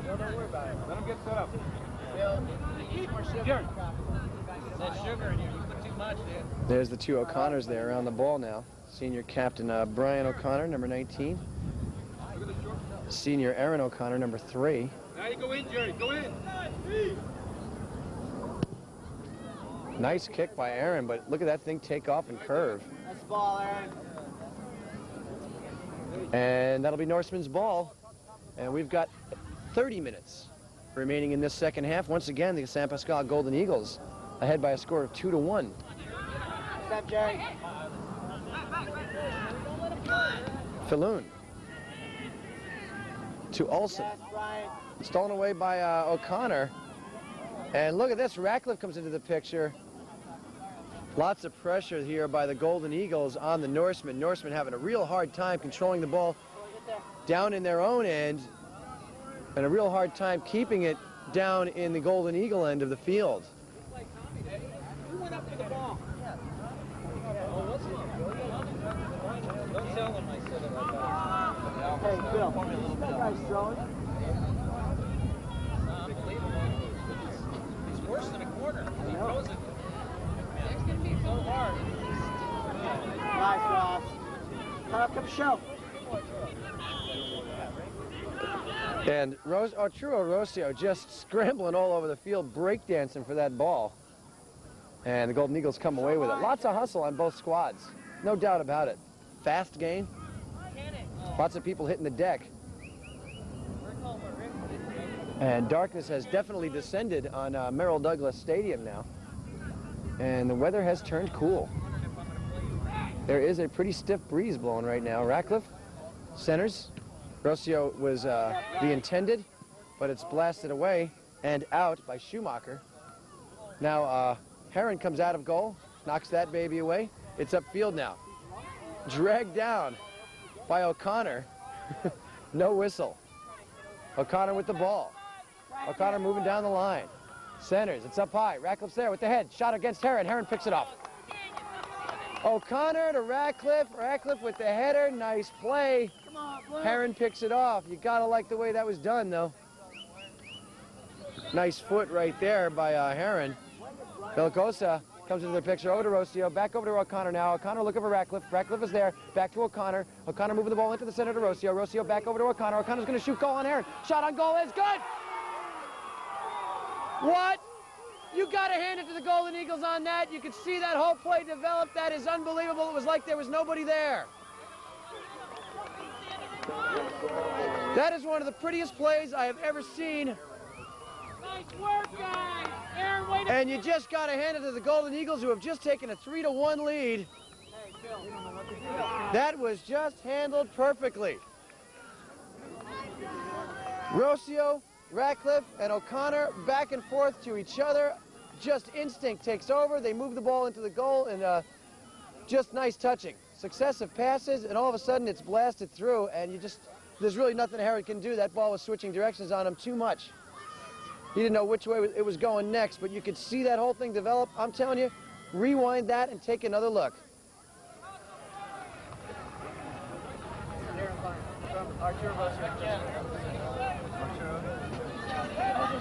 Don't worry about it. Let him get set up. There's sugar in here. You put too much, dude. There's the two O'Connors there around the ball now. Senior captain Brian O'Connor, number 19. Senior Aaron O'Connor, number 3. Now you go in, Jerry. Go in. Nice kick by Aaron, but look at that thing take off and curve. Nice ball, Aaron. And that'll be Norseman's ball. And we've got 30 minutes remaining in this second half. Once again, the San Pasqual Golden Eagles ahead by a score of 2-1. Step, Jerry. Falloon to Olsen. Yes, Brian. Stolen away by O'Connor. And look at this, Ratcliffe comes into the picture. Lots of pressure here by the Golden Eagles on the Norsemen. Norsemen having a real hard time controlling the ball down in their own end and a real hard time keeping it down in the Golden Eagle end of the field. Who went up for the ball? Don't tell him I said it like that. Hey, Bill, that guy's throwing. Unbelievable. It's worse than a corner. He throws it. It's going to be so hard. Nice, Ross. Come show. And Arturo Rossio just scrambling all over the field, breakdancing for that ball. And the Golden Eagles come away with it. Lots of hustle on both squads. No doubt about it. Fast game. Lots of people hitting the deck. And darkness has definitely descended on Merrill Douglas Stadium now. And the weather has turned cool. There is a pretty stiff breeze blowing right now. Ratcliffe centers. Rocio was the intended, but it's blasted away and out by Schumacher. Now Heron comes out of goal, knocks that baby away. It's upfield now. Dragged down by O'Connor. No whistle. O'Connor with the ball. O'Connor moving down the line. Centers, it's up high. Ratcliffe's there with the head. Shot against Heron. Heron picks it off. O'Connor to Ratcliffe. Ratcliffe with the header. Nice play. Heron picks it off. You gotta like the way that was done, though. Nice foot right there by Heron. Belcosa comes into the picture. Over to Rocio. Back over to O'Connor now. O'Connor looking for Ratcliffe. Ratcliffe is there. Back to O'Connor. O'Connor moving the ball into the center to Rocio. Rocio back over to O'Connor. O'Connor's going to shoot goal on Heron. Shot on goal is good. What? You got to hand it to the Golden Eagles on that. You could see that whole play develop. That is unbelievable. It was like there was nobody there. That is one of the prettiest plays I have ever seen. Nice work, guys. Aaron, way to... And you just got to hand it to the Golden Eagles, who have just taken a 3-1 lead. That was just handled perfectly. Rocio, Ratcliffe, and O'Connor back and forth to each other. Just instinct takes over. They move the ball into the goal, and just nice touching. Successive passes, and all of a sudden it's blasted through, and there's really nothing Heron can do. That ball was switching directions on him too much. He didn't know which way it was going next, but you could see that whole thing develop. I'm telling you, rewind that and take another look.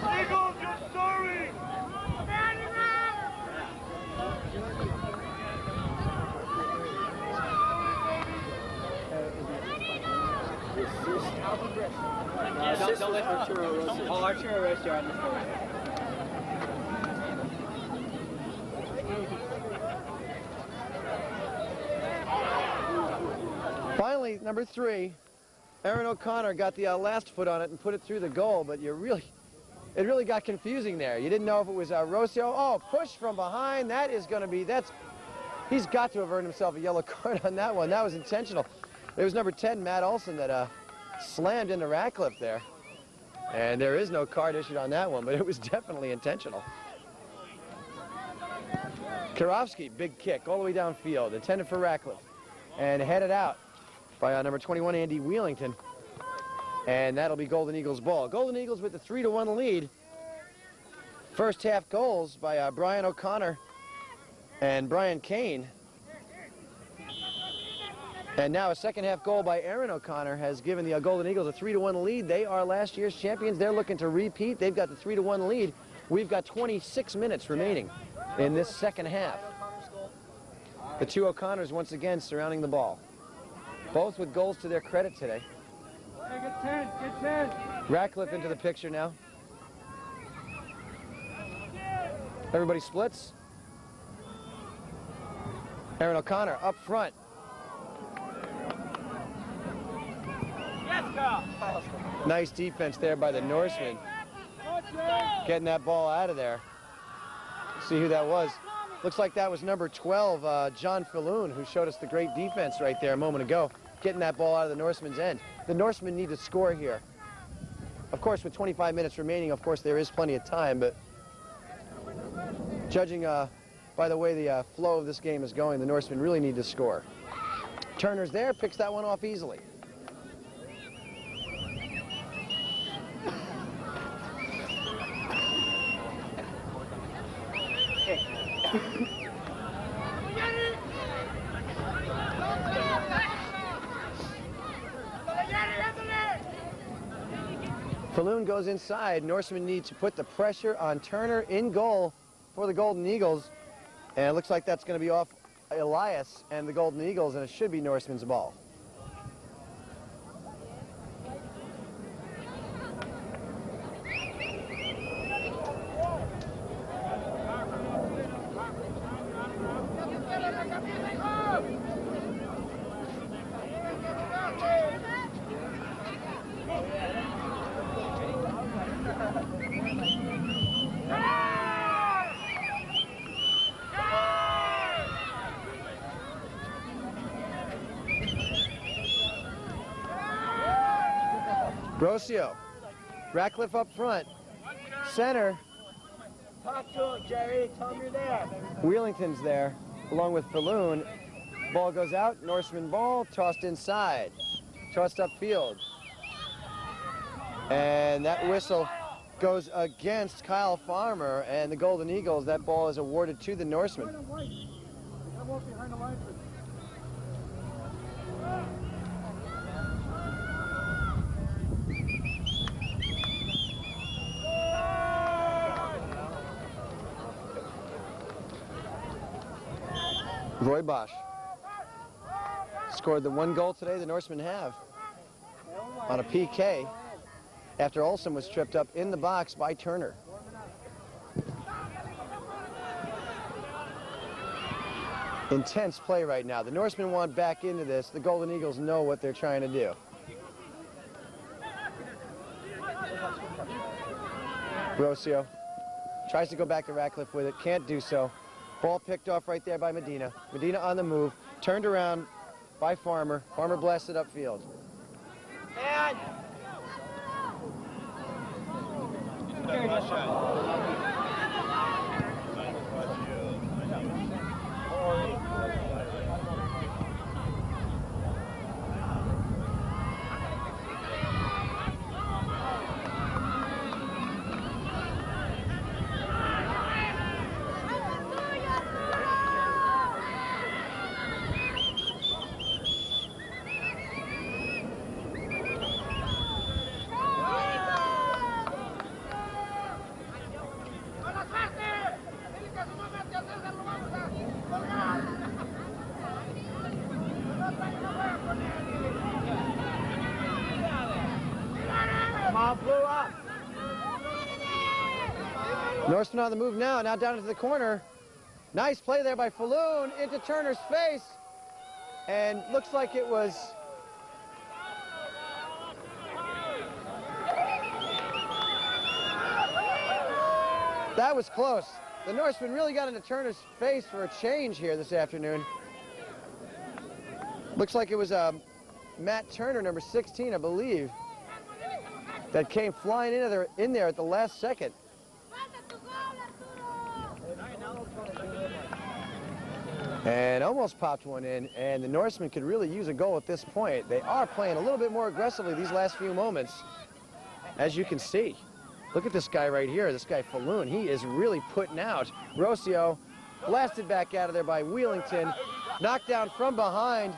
Eagles, you're sorry! Don't let Arturo roast you. Oh, Arturo roast you on this one. Finally, number 3, Aaron O'Connor got the last foot on it and put it through the goal, but it really got confusing there. You didn't know if it was Rocio. Oh, push from behind. That is going to be, he's got to have earned himself a yellow card on that one. That was intentional. It was number 10, Matt Olson, that slammed into Ratcliffe there. And there is no card issued on that one, but it was definitely intentional. Karofsky, big kick all the way downfield, intended for Ratcliffe, and headed out by number 21, Andy Wheelington. And that'll be Golden Eagles ball. Golden Eagles with the 3-1 lead. First half goals by Brian O'Connor and Brian Kane. And now a second half goal by Aaron O'Connor has given the Golden Eagles a 3-1 lead. They are last year's champions. They're looking to repeat. They've got the 3-1 lead. We've got 26 minutes remaining in this second half. The two O'Connors once again surrounding the ball. Both with goals to their credit today. Get 10, get 10. Ratcliffe into the picture now. Everybody splits. Aaron O'Connor up front. Nice defense there by the Norseman. Getting that ball out of there. See who that was. Looks like that was number 12, John Falloon, who showed us the great defense right there a moment ago. Getting that ball out of the Norseman's end. The Norsemen need to score here. Of course, with 25 minutes remaining, of course, there is plenty of time, but judging by the way the flow of this game is going, the Norsemen really need to score. Turner's there, picks that one off easily. Falloon goes inside. Norsemen need to put the pressure on Turner in goal for the Golden Eagles. And it looks like that's going to be off Elias and the Golden Eagles, and it should be Norseman's ball. Rocio. Ratcliffe up front. Center. Talk to him, Jerry. Tell him you're there. Wheelington's there, along with Falloon. Ball goes out. Norseman ball tossed inside. Tossed upfield. And that whistle goes against Kyle Farmer and the Golden Eagles. That ball is awarded to the Norseman. Roy Bosch scored the one goal today the Norsemen have on a PK after Olsen was tripped up in the box by Turner. Intense play right now. The Norsemen want back into this. The Golden Eagles know what they're trying to do. Rocio tries to go back to Ratcliffe with it, can't do so. Ball picked off right there by Medina. Medina on the move, turned around by Farmer. Farmer blasted upfield. And Norseman on the move now down into the corner. Nice play there by Falloon into Turner's face. And looks like it was that was close. The Norseman really got into Turner's face for a change here this afternoon. Looks like it was Matt Turner, number 16, I believe, that came flying in there at the last second. And almost popped one in, and the Norsemen could really use a goal at this point. They are playing a little bit more aggressively these last few moments, as you can see. Look at this guy right here, this guy Falloon. He is really putting out. Rocio blasted back out of there by Wheelington, knocked down from behind.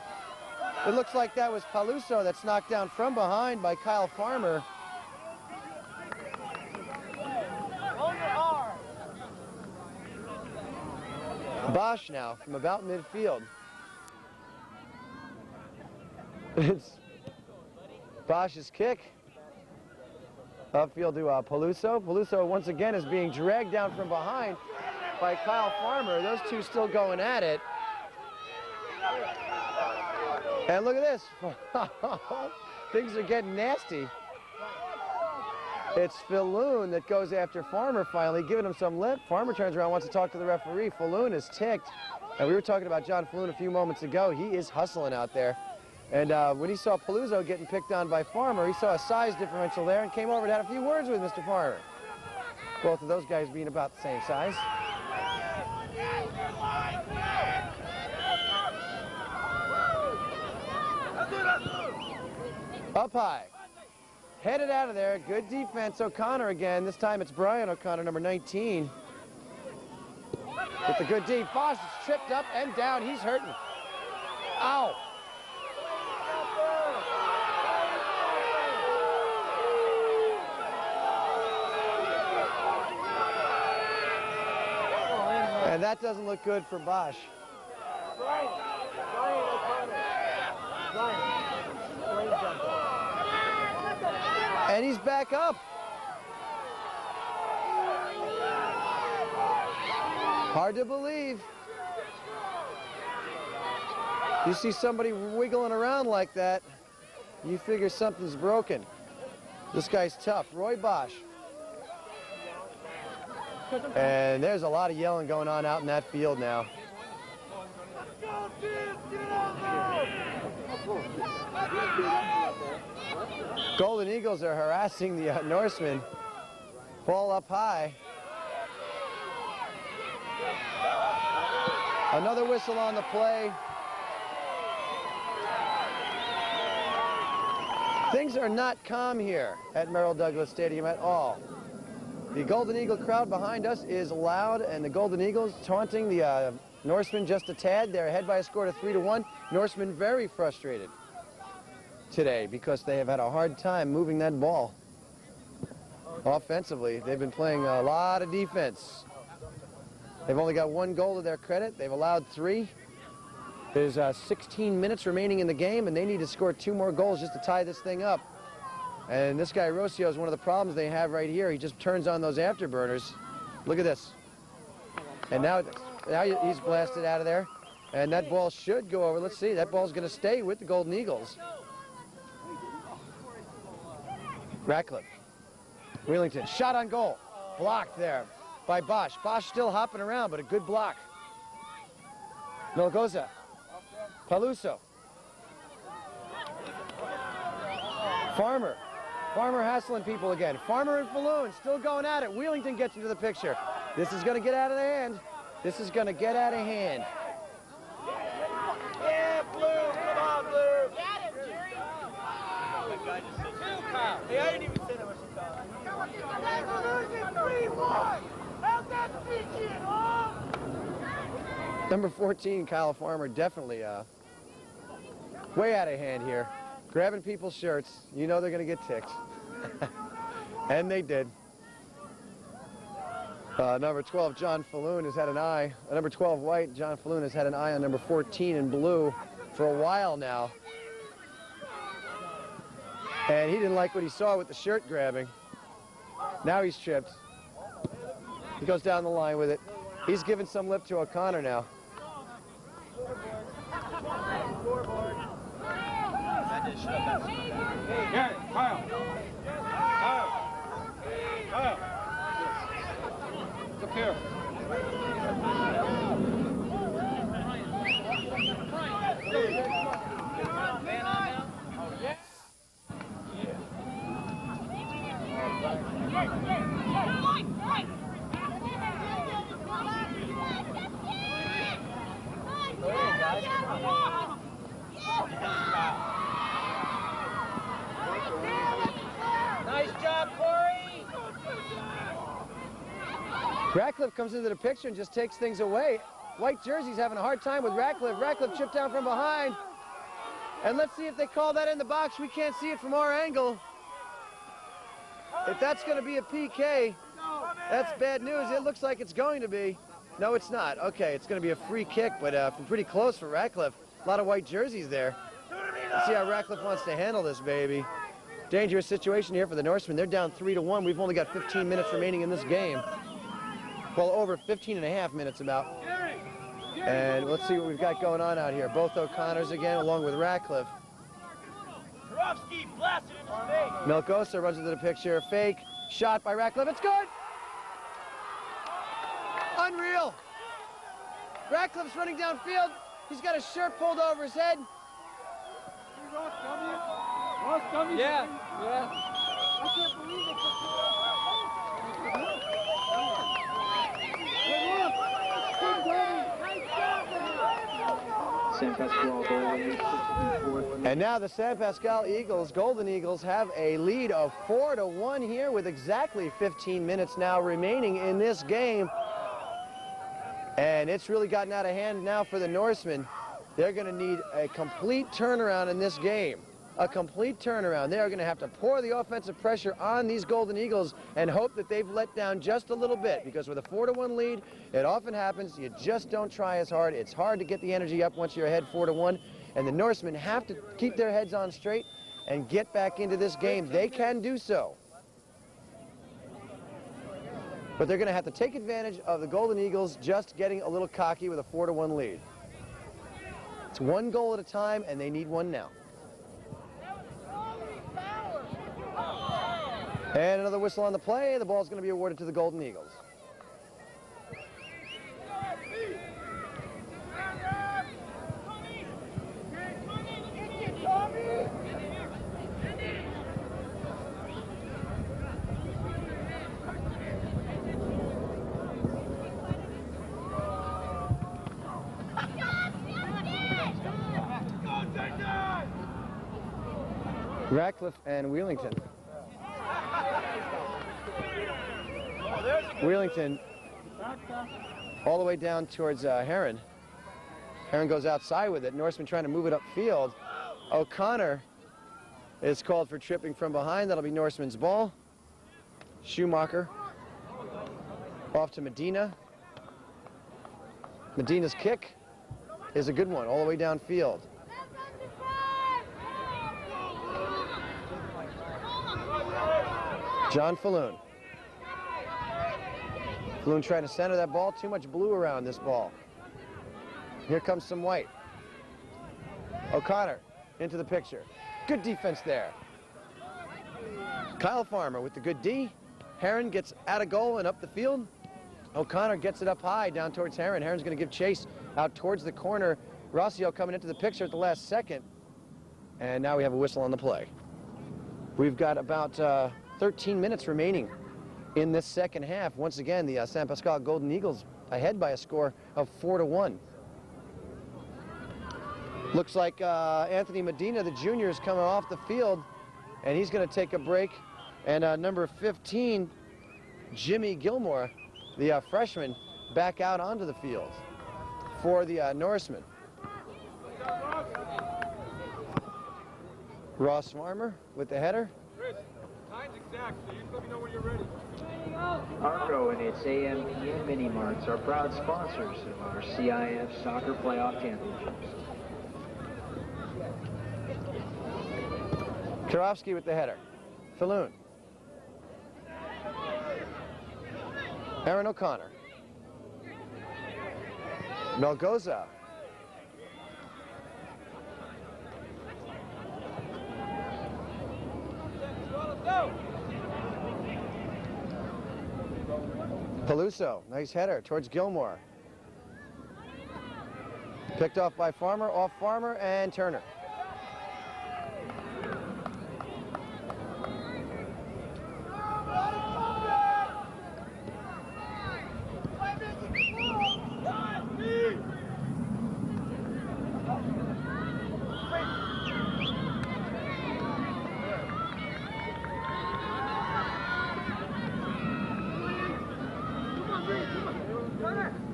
It looks like that was Paluso that's knocked down from behind by Kyle Farmer. Bosch now from about midfield. It's Bosch's kick. Upfield to Paluso. Paluso once again is being dragged down from behind by Kyle Farmer. Those two still going at it. And look at this. Things are getting nasty. It's Falloon that goes after Farmer finally, giving him some lip. Farmer turns around, wants to talk to the referee. Falloon is ticked. And we were talking about John Falloon a few moments ago. He is hustling out there. And when he saw Paluso getting picked on by Farmer, he saw a size differential there and came over and had a few words with Mr. Farmer. Both of those guys being about the same size. Up high. Headed out of there. Good defense. O'Connor again. This time it's Brian O'Connor, number 19. With the good D. Bosch is tripped up and down. He's hurting. Ow. And that doesn't look good for Bosch. Brian O'Connor. And he's back up. Hard to believe. You see somebody wiggling around like that, you figure something's broken. This guy's tough. Roy Bosch. And there's a lot of yelling going on out in that field now. Golden Eagles are harassing the Norsemen. Ball up high. Another whistle on the play. Things are not calm here at Merrill Douglas Stadium at all. The Golden Eagle crowd behind us is loud, and the Golden Eagles taunting the Norsemen just a tad. They're ahead by a score of 3-1. Norsemen very frustrated today because they have had a hard time moving that ball. Offensively, they've been playing a lot of defense. They've only got 1 goal to their credit. They've allowed 3. There's 16 minutes remaining in the game, and they need to score 2 more goals just to tie this thing up. And this guy, Rocio, is one of the problems they have right here. He just turns on those afterburners. Look at this. And now he's blasted out of there. And that ball should go over. Let's see. That ball's going to stay with the Golden Eagles. Ratcliffe. Wheelington. Shot on goal. Blocked there by Bosch. Bosch still hopping around, but a good block. Melgoza. Paluso. Farmer. Farmer hassling people again. Farmer and Falloon still going at it. Wheelington gets into the picture. This is going to get out of hand. This is going to get out of hand. Yeah, Blue! Come on, Blue! Got him, Jerry! Hey, I didn't even say that was How's that fishing, huh? Number 14, Kyle Farmer, definitely way out of hand here. Grabbing people's shirts. You know they're going to get ticked. And they did. Number 12, John Falloon, has had an eye. Number 12, White, John Falloon, has had an eye on number 14 in blue for a while now. And he didn't like what he saw with the shirt grabbing. Now he's tripped. He goes down the line with it. He's giving some lip to O'Connor now. Gary, Kyle. Kyle. Look here. Nice job, Corey! Ratcliffe comes into the picture and just takes things away. White jersey's having a hard time with Ratcliffe. Ratcliffe chipped down from behind. And let's see if they call that in the box. We can't see it from our angle. If that's going to be a PK, that's bad news. It looks like it's going to be. No, it's not. Okay, it's going to be a free kick, but pretty close for Ratcliffe. A lot of white jerseys there. Let's see how Ratcliffe wants to handle this, baby. Dangerous situation here for the Norsemen. They're down 3-1. We've only got 15 minutes remaining in this game. Well, over 15 and a half minutes about. And let's see what we've got going on out here. Both O'Connors again, along with Ratcliffe. Melgoza runs into the picture. Fake shot by Ratcliffe. It's good. Unreal. Ratcliffe's running downfield. He's got his shirt pulled over his head. Yeah. I can't believe it. San Pasqual goal. And now the San Pasqual Eagles, Golden Eagles, have a lead of 4-1 here with exactly 15 minutes now remaining in this game. And it's really gotten out of hand now for the Norsemen. They're going to need a complete turnaround in this game. A complete turnaround. They are going to have to pour the offensive pressure on these Golden Eagles and hope that they've let down just a little bit, because with a 4-1 lead, it often happens. You just don't try as hard. It's hard to get the energy up once you're ahead 4-1, and the Norsemen have to keep their heads on straight and get back into this game. They can do so. But they're going to have to take advantage of the Golden Eagles just getting a little cocky with a 4-1 lead. It's one goal at a time, and they need one now. And another whistle on the play. The ball's going to be awarded to the Golden Eagles. Ratcliffe and Wheelington. Wheelington all the way down towards Heron. Heron goes outside with it. Norseman trying to move it upfield. O'Connor is called for tripping from behind. That'll be Norseman's ball. Schumacher off to Medina. Medina's kick is a good one all the way downfield. John Falloon. Falloon trying to center that ball. Too much blue around this ball. Here comes some white. O'Connor into the picture. Good defense there. Kyle Farmer with the good D. Heron gets out of goal and up the field. O'Connor gets it up high down towards Heron. Heron's going to give chase out towards the corner. Rossio coming into the picture at the last second. And now we have a whistle on the play. We've got about 13 minutes remaining in this second half. Once again, the San Pasqual Golden Eagles ahead by a score of 4-1. Looks like Anthony Medina, the junior, is coming off the field, and he's going to take a break. And number 15, Jimmy Gilmore, the freshman, back out onto the field for the Norsemen. Ross Farmer with the header. Chris, time's exact, so you just let me know when you're ready. Arco and its AM/PM Mini Marts are proud sponsors of our CIF Soccer Playoff Championships. Karofsky with the header. Falloon. Aaron O'Connor. Melgoza. Peluso, nice header towards Gilmore. Picked off by Farmer, off Farmer, and Turner.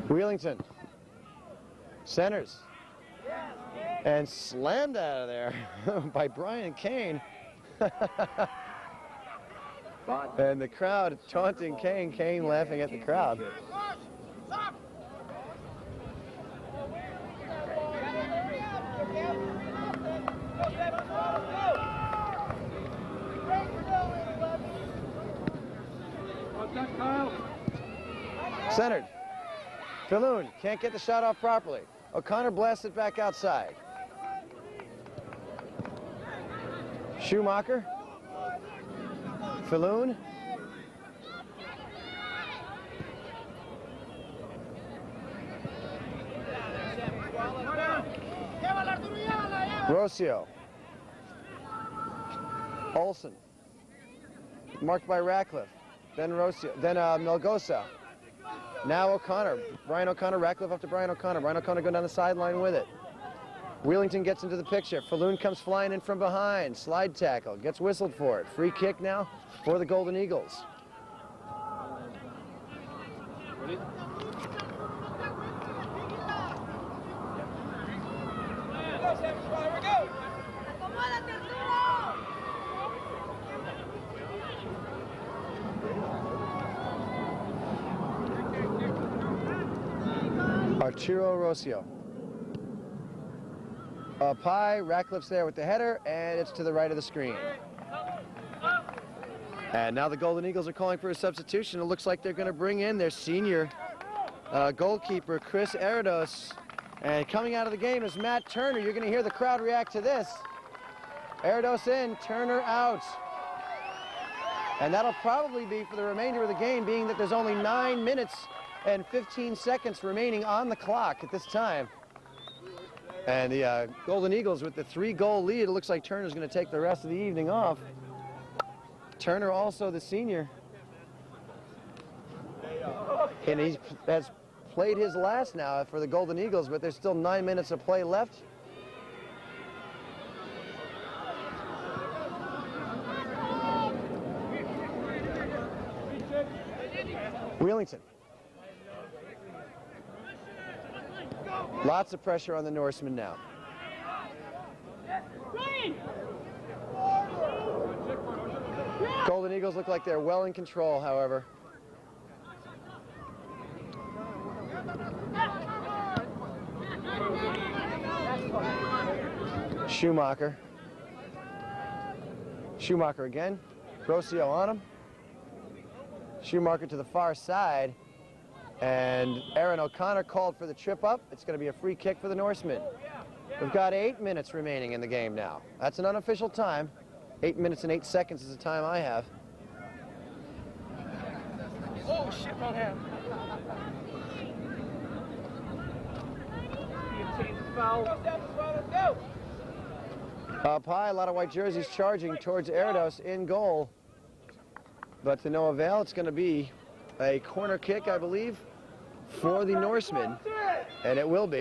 Wheelington centers and slammed out of there by Brian Kane. And the crowd taunting Kane, Kane laughing at the crowd. Centered. Falloon can't get the shot off properly. O'Connor blasts it back outside. Schumacher. Falloon. Rossio. Olsen. Marked by Ratcliffe. Then Rossio. Then Melgoza. Now O'Connor. Brian O'Connor. Ratcliffe up to Brian O'Connor. Brian O'Connor going down the sideline with it. Wheelington gets into the picture. Falloon comes flying in from behind. Slide tackle. Gets whistled for it. Free kick now for the Golden Eagles. Ready? Arturo Rossio. Up high, Ratcliffe's there with the header, and it's to the right of the screen. And now the Golden Eagles are calling for a substitution. It looks like they're going to bring in their senior goalkeeper, Chris Eridos. And coming out of the game is Matt Turner. You're going to hear the crowd react to this. Eridos in, Turner out. And that'll probably be for the remainder of the game, being that there's only 9 minutes and 15 seconds remaining on the clock at this time. And the Golden Eagles with the 3-goal lead. It looks like Turner's going to take the rest of the evening off. Turner also the senior. And he has played his last now for the Golden Eagles, but there's still 9 minutes of play left. Wheelington. Lots of pressure on the Norsemen now. Golden Eagles look like they're well in control, however. Schumacher. Schumacher again. Rossio on him. Schumacher to the far side. And Aaron O'Connor called for the trip up. It's going to be a free kick for the Norsemen. We've got 8 minutes remaining in the game now. That's an unofficial time. 8 minutes and 8 seconds is the time I have. Oh, shit, wrong hand. Up high, a lot of white jerseys charging towards Erdos in goal. But to no avail, it's going to be a corner kick, I believe, for the Norsemen. And it will be.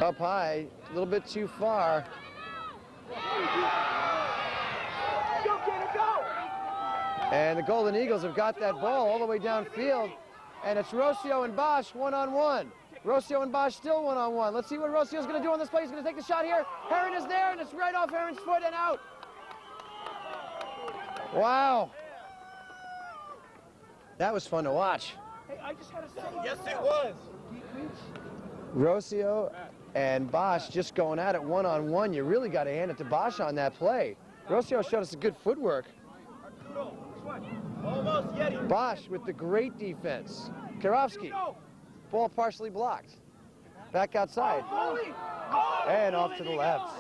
Up high, a little bit too far. And the Golden Eagles have got that ball all the way downfield. And it's Rossio and Bosch one-on-one. Rossio and Bosch still one-on-one. Let's see what Rossio's going to do on this play. He's going to take the shot here. Heron is there, and it's right off Heron's foot and out. Wow. That was fun to watch. Hey, I just had a say. Yes, it was. Rossio and Bosch just going at it one-on-one. You really got to hand it to Bosch on that play. Rossio showed us a good footwork. Almost, Yeti. Bosch with the great defense. Karofsky, ball partially blocked. Back outside. And off to the left.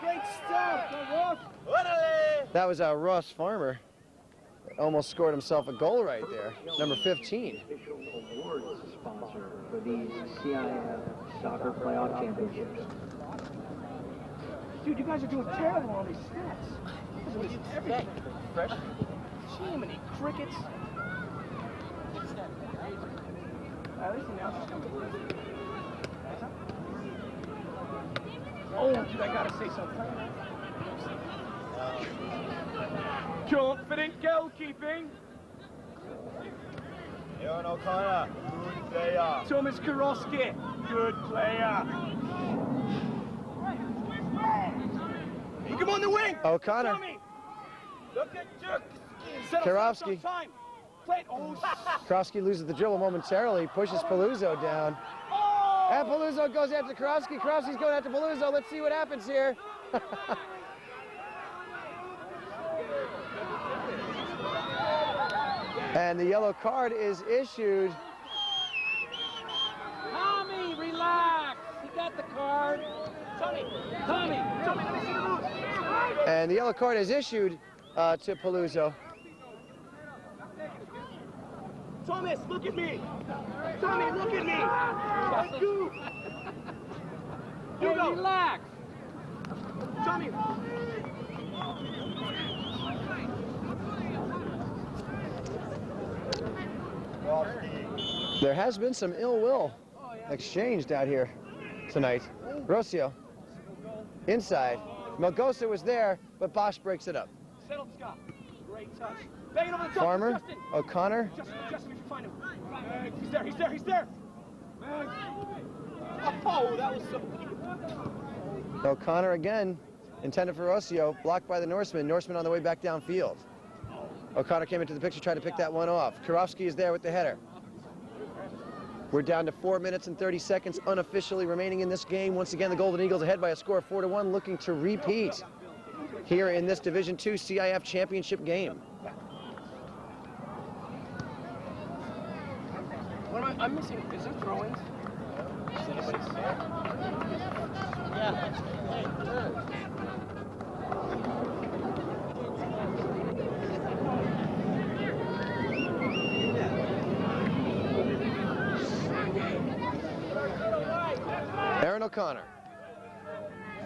Great stuff. That was Ross Farmer. Almost scored himself a goal right there. Number 15. Official awards sponsor for these CIF soccer playoff championships. Dude, you guys are doing terrible on these stats. You guys are missing everything. Fresh. Jiminy crickets. At least the announcer's coming. Oh, dude, I gotta say something. Confident goalkeeping. Aaron O'Connor, good player. Thomas Karofsky, good player. Hey, come on the wing. O'Connor. Tommy. Look at Jerk. Karofsky. Time. Play it. Oh, Karofsky loses the dribble momentarily, pushes Paluzzo down. And Paluzzo goes after Karofsky. Karofsky's going after Paluzzo. Let's see what happens here. And the yellow card is issued. Tommy, relax. He got the card. Tommy, let me see the rules. And the yellow card is issued to Paluzzo. Thomas, look at me. Tommy, look at me. Thank you. hey, Hugo. relax. Tommy. There has been some ill will exchanged out here tonight. Rossio, inside. Melgosa was there, but Bosch breaks it up. Settled, Scott. Great touch. Bang it over the top. Farmer, Justin. O'Connor. Justin, if you find him. He's there. Oh, that was so cute. O'Connor again, intended for Rossio, blocked by the Norseman. Norseman on the way back downfield. O'Connor came into the picture, tried to pick that one off. Karofsky is there with the header. We're down to 4 minutes and 30 seconds unofficially remaining in this game. Once again, the Golden Eagles ahead by a score of 4-1, looking to repeat here in this Division II CIF championship game. What am I'm missing? Is there throw-ins? Does anybody see it? Aaron O'Connor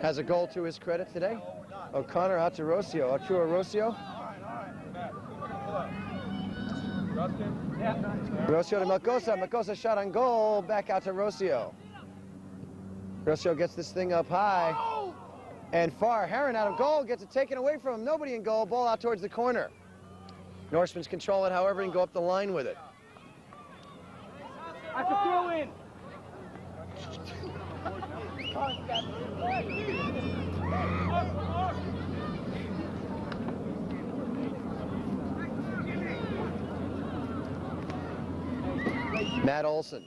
has a goal to his credit today. O'Connor out to Rossio. Arturo Rossio. Rossio to Melgosa. Melgosa shot on goal. Back out to Rossio. Rocio gets this thing up high and far. Heron out of goal, gets it taken away from him. Nobody in goal, ball out towards the corner. Norsemen's control it, however, and go up the line with it. That's a throw in. Matt Olson.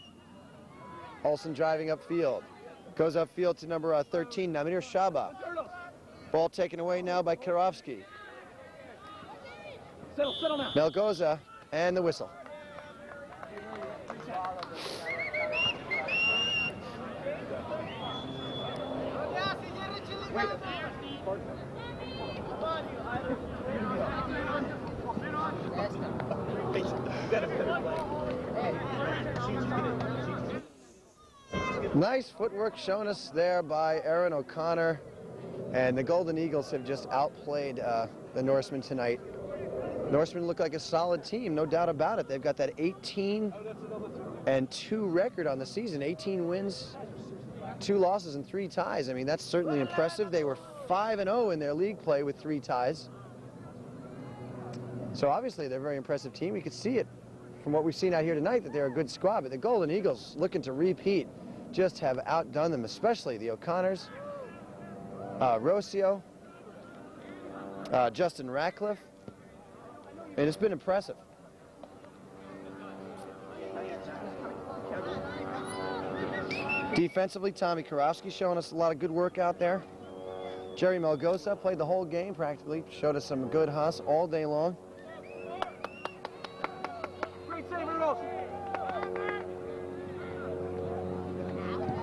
Olson driving upfield. Goes upfield to number 13, Namir Shaba. Ball taken away now by Kirovsky. Settle now. Melgoza and the whistle. Nice footwork shown us there by Aaron O'Connor. And the Golden Eagles have just outplayed the Norsemen tonight. Norsemen look like a solid team, no doubt about it. They've got that 18-2 record on the season. 18 wins, 2 losses, and 3 ties. I mean, that's certainly impressive. They were 5-0 in their league play with 3 ties. So obviously they're a very impressive team. You can see it from what we've seen out here tonight that they're a good squad. But the Golden Eagles, looking to repeat, just have outdone them, especially the O'Connors, Rocio, Justin Ratcliffe. And it's been impressive. Defensively, Tommy Kirovsky showing us a lot of good work out there. Jerry Melgoza played the whole game practically, showed us some good hustle all day long. Great save, Rudolph.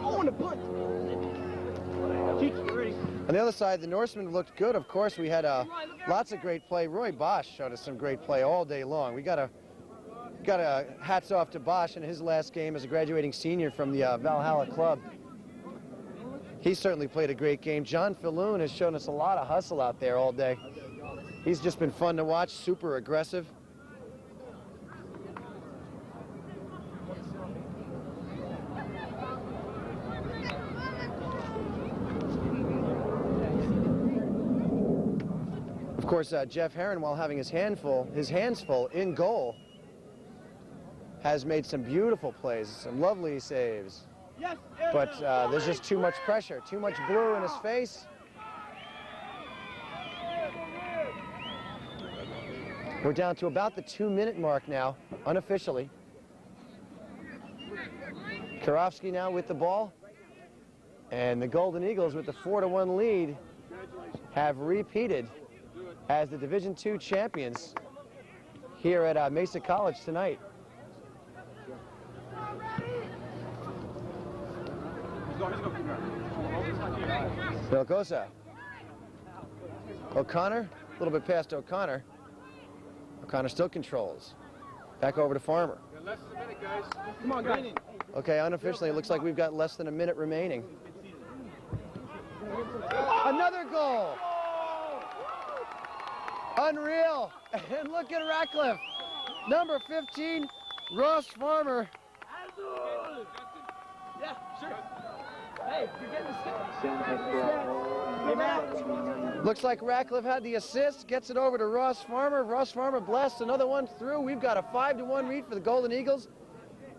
Oh, and a punt. Ready. On the other side, the Norsemen looked good. Of course, we had lots of great play. Roy Bosch showed us some great play all day long. We got a hats off to Bosch in his last game as a graduating senior from the Valhalla club. He certainly played a great game. John Falloon has shown us a lot of hustle out there all day. He's just been fun to watch, super aggressive. Of course, Jeff Heron, while having his hands full in goal, has made some beautiful plays, some lovely saves. But there's just too much pressure, too much blue in his face. We're down to about the 2-minute mark now, unofficially. Kirovsky now with the ball. And the Golden Eagles, with the 4-1 lead, have repeated as the Division II champions here at Mesa College tonight. Melgoza. O'Connor, a little bit past O'Connor. O'Connor still controls. Back over to Farmer. Less than a minute, guys. Come on, guys. Okay, unofficially, it looks like we've got less than a minute remaining. Another goal! Unreal! And look at Ratcliffe. Number 15, Ross Farmer. Yeah, sure. Hey, you're getting the stick. Looks like Ratcliffe had the assist, gets it over to Ross Farmer. Ross Farmer blasts another one through. We've got a 5-1 lead for the Golden Eagles.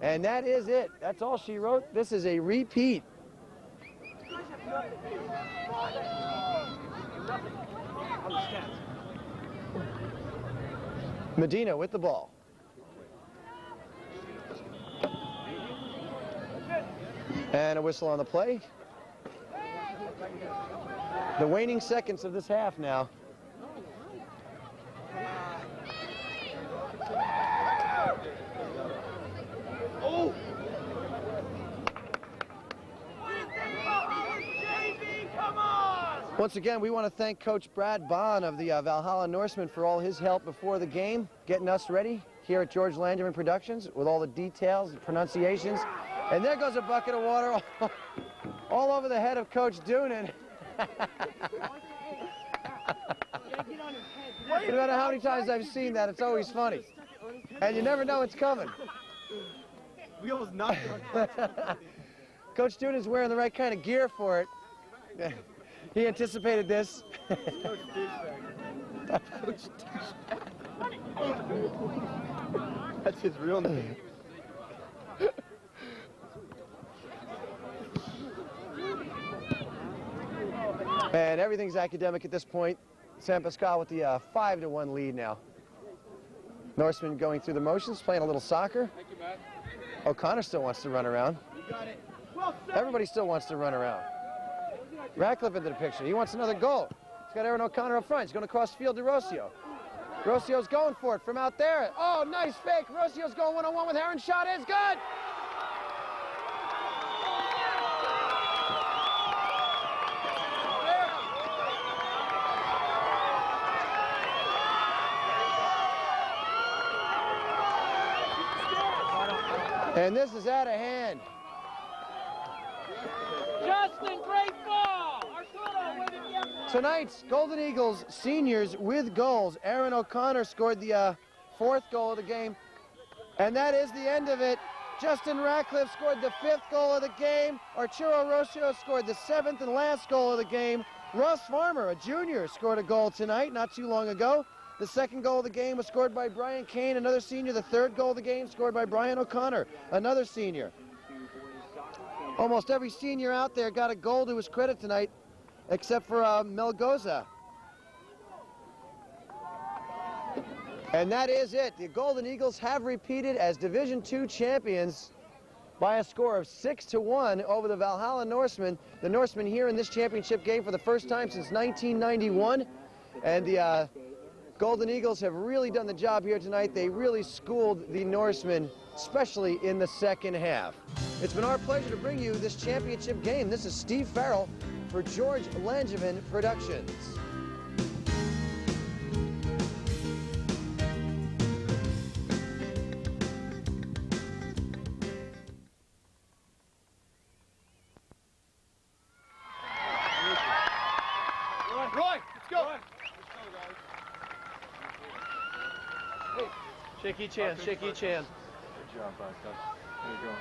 And that is it. That's all she wrote. This is a repeat. Medina with the ball. And a whistle on the play. The waning seconds of this half now. Oh! Once again, we want to thank Coach Brad Bond of the Valhalla Norsemen for all his help before the game, getting us ready here at George Landerman Productions with all the details and pronunciations. And there goes a bucket of water all over the head of Coach Doonan. No matter how many times I've seen that, it's always funny. And you never know it's coming. We almost knocked it on. Coach Duden's wearing the right kind of gear for it. He anticipated this. That's his real name. And everything's academic at this point. San Pasqual with the 5-1 lead now. Norseman going through the motions, playing a little soccer. O'Connor still wants to run around. Everybody still wants to run around. Ratcliffe into the picture. He wants another goal. He's got Aaron O'Connor up front. He's going to cross field to Rossio. Rossio's going for it from out there. Oh, nice fake. Rossio's going one-on-one with Aaron. Shot is good. And this is out of hand. Justin, great ball. Arturo, wait in the effort. Tonight's Golden Eagles seniors with goals. Aaron O'Connor scored the 4th goal of the game. And that is the end of it. Justin Ratcliffe scored the 5th goal of the game. Arturo Rossio scored the 7th and last goal of the game. Ross Farmer, a junior, scored a goal tonight, not too long ago. The 2nd goal of the game was scored by Brian Kane, another senior. The 3rd goal of the game scored by Brian O'Connor, another senior. Almost every senior out there got a goal to his credit tonight, except for Melgoza. And that is it. The Golden Eagles have repeated as Division II champions by a score of 6-1 over the Valhalla Norsemen. The Norsemen here in this championship game for the first time since 1991. And the Golden Eagles have really done the job here tonight. They really schooled the Norsemen, especially in the second half. It's been our pleasure to bring you this championship game. This is Steve Farrell for George Langevin Productions. Roy, let's go. Shake each hand, shake each hand. Good job, Pasqual. There you go.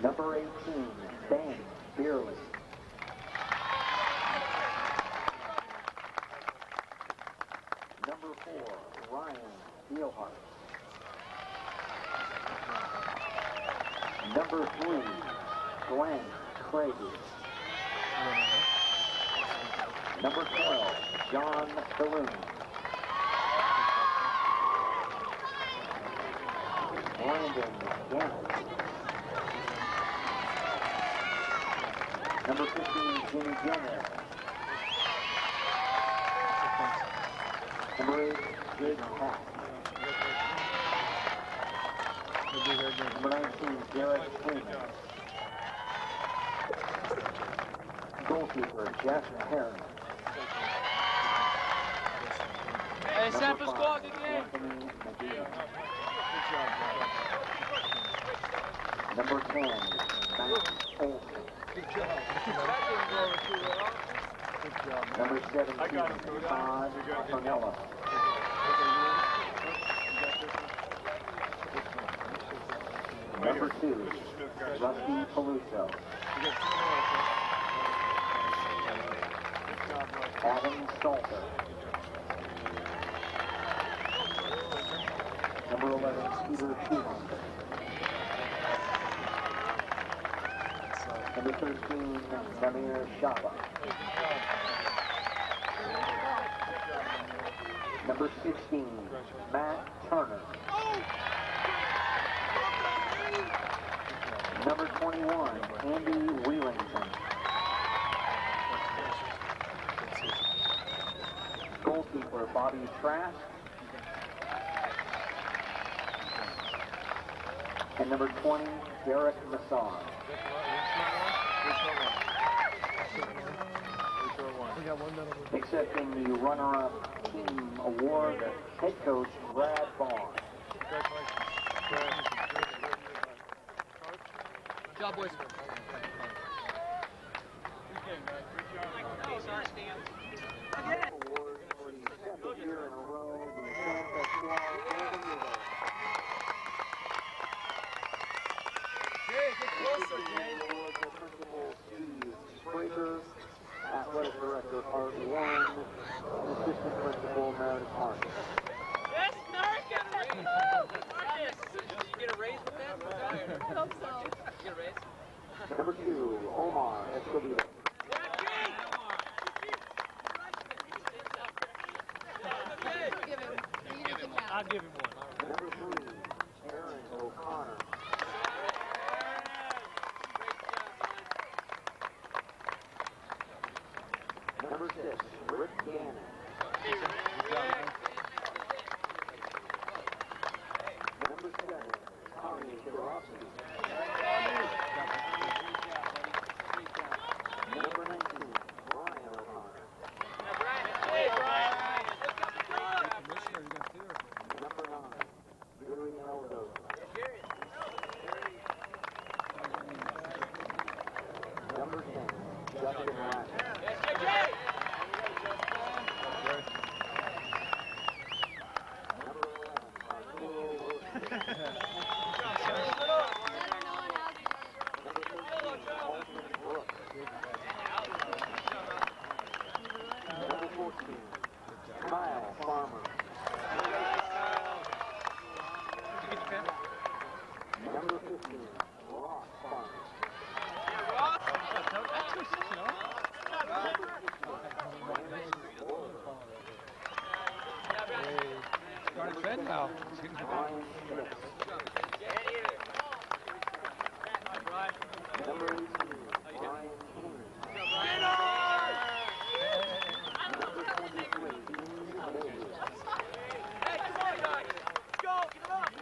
Number 18, Ben Beerley. Number 4, Ryan Steelhart. Number 3, Glenn Craigie. Number 12, John Balloon. Brandon Gannett. Number 15, Jimmy Jenner. Number 8, Jake Pack. Number 19, Derek Freeman. Goalkeeper, Jeff Herron. Hey, San Pasqual, good game. Anthony Medina. Number 10, Matt Olson. Number 17, Todd Cornella. Number 2, Rusty Peluso. Adam Salter. Number 11, Peter Schumacher. Number 13, Samir Shaba. Number 16, Matt Turner. Number 21, Andy Wheelington. Goalkeeper, Bobby Trask. And number 20, Derek Masson. Accepting the runner-up team award, head coach Brad Vaughn. Good job, boys. Award for the second year in a row, the San Pasqual Golden Eagles. Jay, get closer, Jay. coordinator Art Warren, and assistant principal Meredith Hart. Yes, Marcus! Did you get a raise with that? I hope so. You get a raise? Number 2, Omar Escobedo. Give him. You can have. I'll give him one. Number 3, Aaron O'Connor. Number 6, Rick Gannon. Number 7, Tommy Shirowski. Number 19, Brian O'Connor. Number 9, Yuri Eldo. Number 10, Justin Latin. Number 11, Arturo Rocha. Number 13, Alton Brooks. Number 14, Kyle Farmer. Number 15, Ross Farmer. Started bed now. Ryan Smith. Number 18, Ryan King. Number 23, Dean Davis.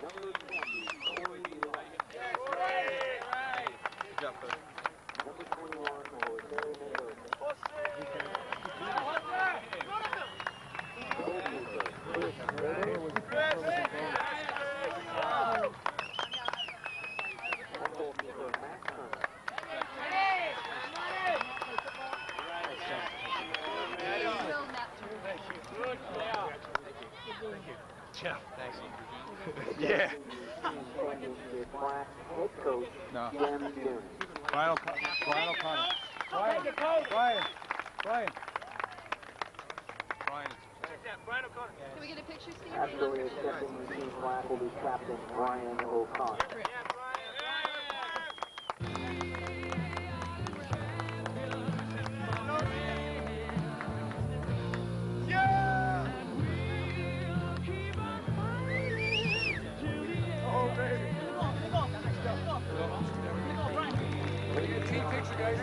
Number 20, Corey Eli. Good job, coach. Number 21, Jose Mendoza. Goalkeeper, Chris Rader. And goalkeeper, Matt Turner. Yeah, thanks. Yeah. Standing with Black head coach, No. Jim Dune. Brian O'Connor. Brian. Can we get a picture, Steve? Actually accepting the team flag will be Captain Ryan O'Connor. Team picture, guys.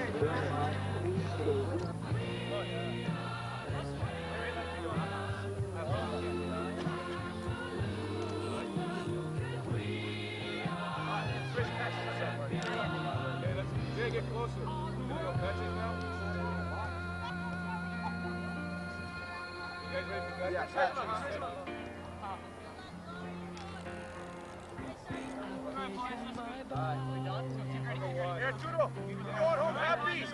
Yeah, get closer. Patches now. You guys ready for that? Yeah, Here, Tudo. You going home happy?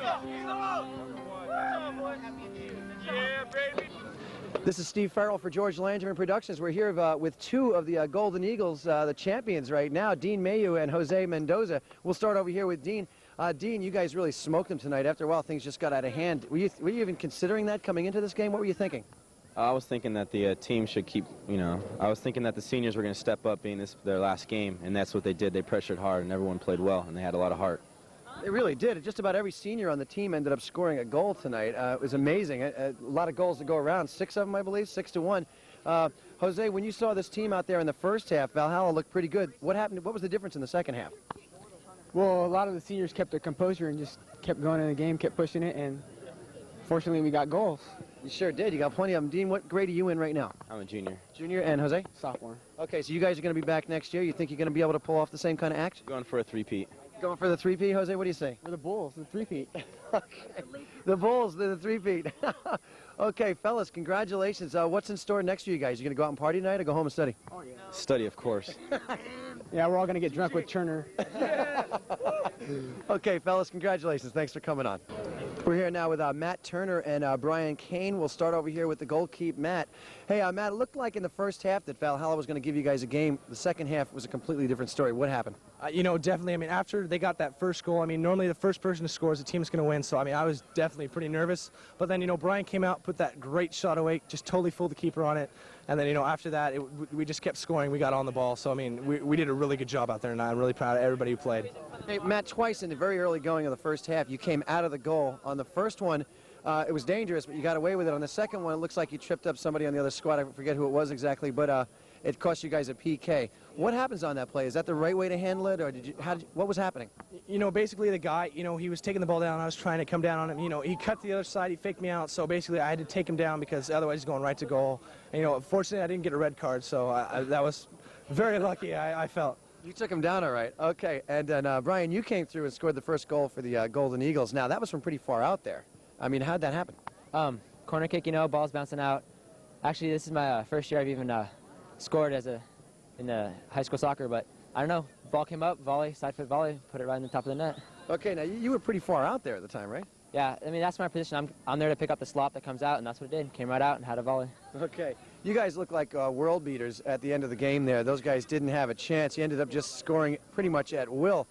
Yeah, baby. This is Steve Farrell for George Langerman Productions. We're here with two of the Golden Eagles, the champions right now, Dean Mayu and Jose Mendoza. We'll start over here with Dean. Dean, you guys really smoked them tonight. After a while, things just got out of hand. Were you even considering that coming into this game? What were you thinking? I was thinking that the team should keep, I was thinking that the seniors were going to step up, being this their last game, and that's what they did. They pressured hard, and everyone played well, and they had a lot of heart. They really did. Just about every senior on the team ended up scoring a goal tonight. It was amazing. A lot of goals to go around. 6 of them, I believe, 6-1. Jose, when you saw this team out there in the first half, Valhalla looked pretty good. What happened? What was the difference in the second half? Well, a lot of the seniors kept their composure and just kept going in the game, kept pushing it, and fortunately we got goals. You sure did. You got plenty of them. Dean, what grade are you in right now? I'm a junior. Junior, and Jose? Sophomore. Okay, so you guys are going to be back next year. You think you're going to be able to pull off the same kind of act? Going for a three-peat. Going for the 3P, Jose? What do you say? We're the Bulls, the three-peat. Okay. The Bulls, they're the 3-peat. Okay, fellas, congratulations. What's in store next for you guys? You going to go out and party tonight or go home and study? Oh, yeah. Study, of course. Yeah, we're all going to get drunk with Turner. Okay, fellas, congratulations. Thanks for coming on. We're here now with Matt Turner and Brian Kane. We'll start over here with the goalkeeper, Matt. Hey, Matt, it looked like in the first half that Valhalla was going to give you guys a game. The second half was a completely different story. What happened? You know, definitely. I mean, after they got that first goal, I mean, normally the first person to score is the team's going to win. So, I mean, I was definitely pretty nervous. But then, you know, Brian came out, put that great shot away, just totally fooled the keeper on it. And then, you know, after that, we just kept scoring. We got on the ball. So, I mean, we did a really good job out there, and I'm really proud of everybody who played. Hey, Matt, twice in the very early going of the first half, you came out of the goal. On the first one, it was dangerous, but you got away with it. On the second one, it looks like you tripped up somebody on the other squad. I forget who it was exactly, but it cost you guys a PK. What happens on that play? Is that the right way to handle it, or what was happening? You know, basically the guy, you know, he was taking the ball down. I was trying to come down on him. You know, he cut to the other side. He faked me out. So basically I had to take him down because otherwise he's going right to goal. And, you know, fortunately I didn't get a red card, so that was very lucky, I felt. You took him down all right. Okay, and then Brian, you came through and scored the first goal for the Golden Eagles. Now, that was from pretty far out there. I mean, how'd that happen? Corner kick, you know, ball's bouncing out. Actually, this is my first year I've even scored in the high school soccer, but I don't know. Ball came up, volley, side foot volley, put it right in the top of the net. Okay, now you were pretty far out there at the time, right? Yeah, I mean, that's my position. I'm there to pick up the slop that comes out, and that's what it did. Came right out and had a volley. Okay. You guys look like world beaters at the end of the game there. Those guys didn't have a chance. You ended up just scoring pretty much at will.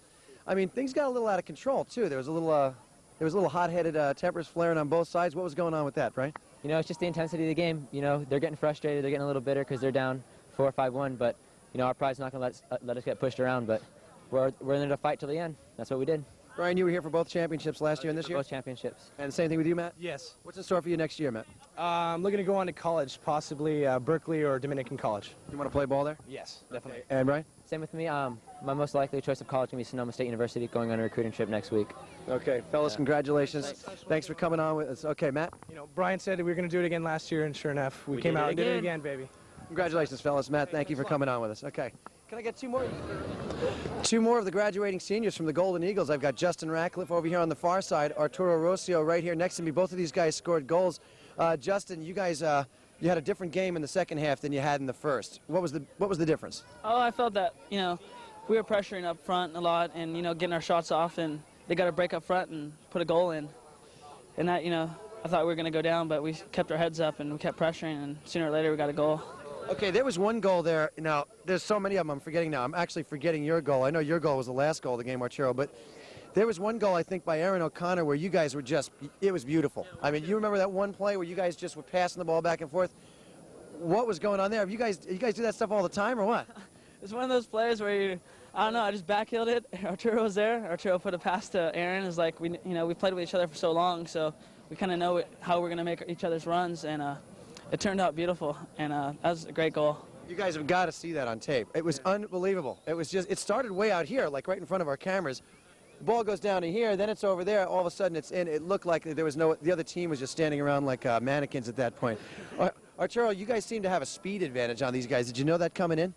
I mean, things got a little out of control, too. There was a little hot-headed tempers flaring on both sides. What was going on with that, Brian? You know, it's just the intensity of the game. You know, they're getting frustrated. They're getting a little bitter because they're down 4 or 5-1, but you know, our pride's not going to let us get pushed around, but we're in there to fight till the end. That's what we did. Brian, you were here for both championships last year and this year? Both championships. And the same thing with you, Matt? Yes. What's in store for you next year, Matt? I'm looking to go on to college, possibly Berkeley or Dominican College. You want to play ball there? Yes, definitely. And Brian? Same with me. My most likely choice of college going to be Sonoma State University, going on a recruiting trip next week. Okay, fellas, congratulations. Thanks for coming on with us. Okay, Matt? You know, Brian said we were going to do it again last year, and sure enough, we came out and did it again, baby. Congratulations, fellas. Matt, thank you for coming on with us. Okay. Can I get two more? Two more of the graduating seniors from the Golden Eagles. I've got Justin Ratcliffe over here on the far side, Arturo Rocio right here next to me. Both of these guys scored goals. Justin, you guys, you had a different game in the second half than you had in the first. What was the difference? Oh, I felt that, you know, we were pressuring up front a lot and, you know, getting our shots off, and they got to break up front and put a goal in. And that, you know, I thought we were going to go down, but we kept our heads up and we kept pressuring, and sooner or later we got a goal. Okay, there was one goal there. Now, there's so many of them I'm forgetting now. I'm actually forgetting your goal. I know your goal was the last goal of the game, Arturo, but there was one goal, I think, by Aaron O'Connor where you guys were just, it was beautiful. I mean, you remember that one play where you guys just were passing the ball back and forth? What was going on there? You guys do that stuff all the time or what? It's one of those plays where I don't know, I just backheeled it. Arturo was there. Arturo put a pass to Aaron. It's like, we played with each other for so long, so we kind of know how we're going to make each other's runs, and it turned out beautiful, and that was a great goal. You guys have got to see that on tape. It was unbelievable. It was just, it started way out here, like right in front of our cameras. The ball goes down to here, then it's over there. All of a sudden it's in. It looked like there was the other team was just standing around like mannequins at that point. Arturo, you guys seem to have a speed advantage on these guys. Did you know that coming in?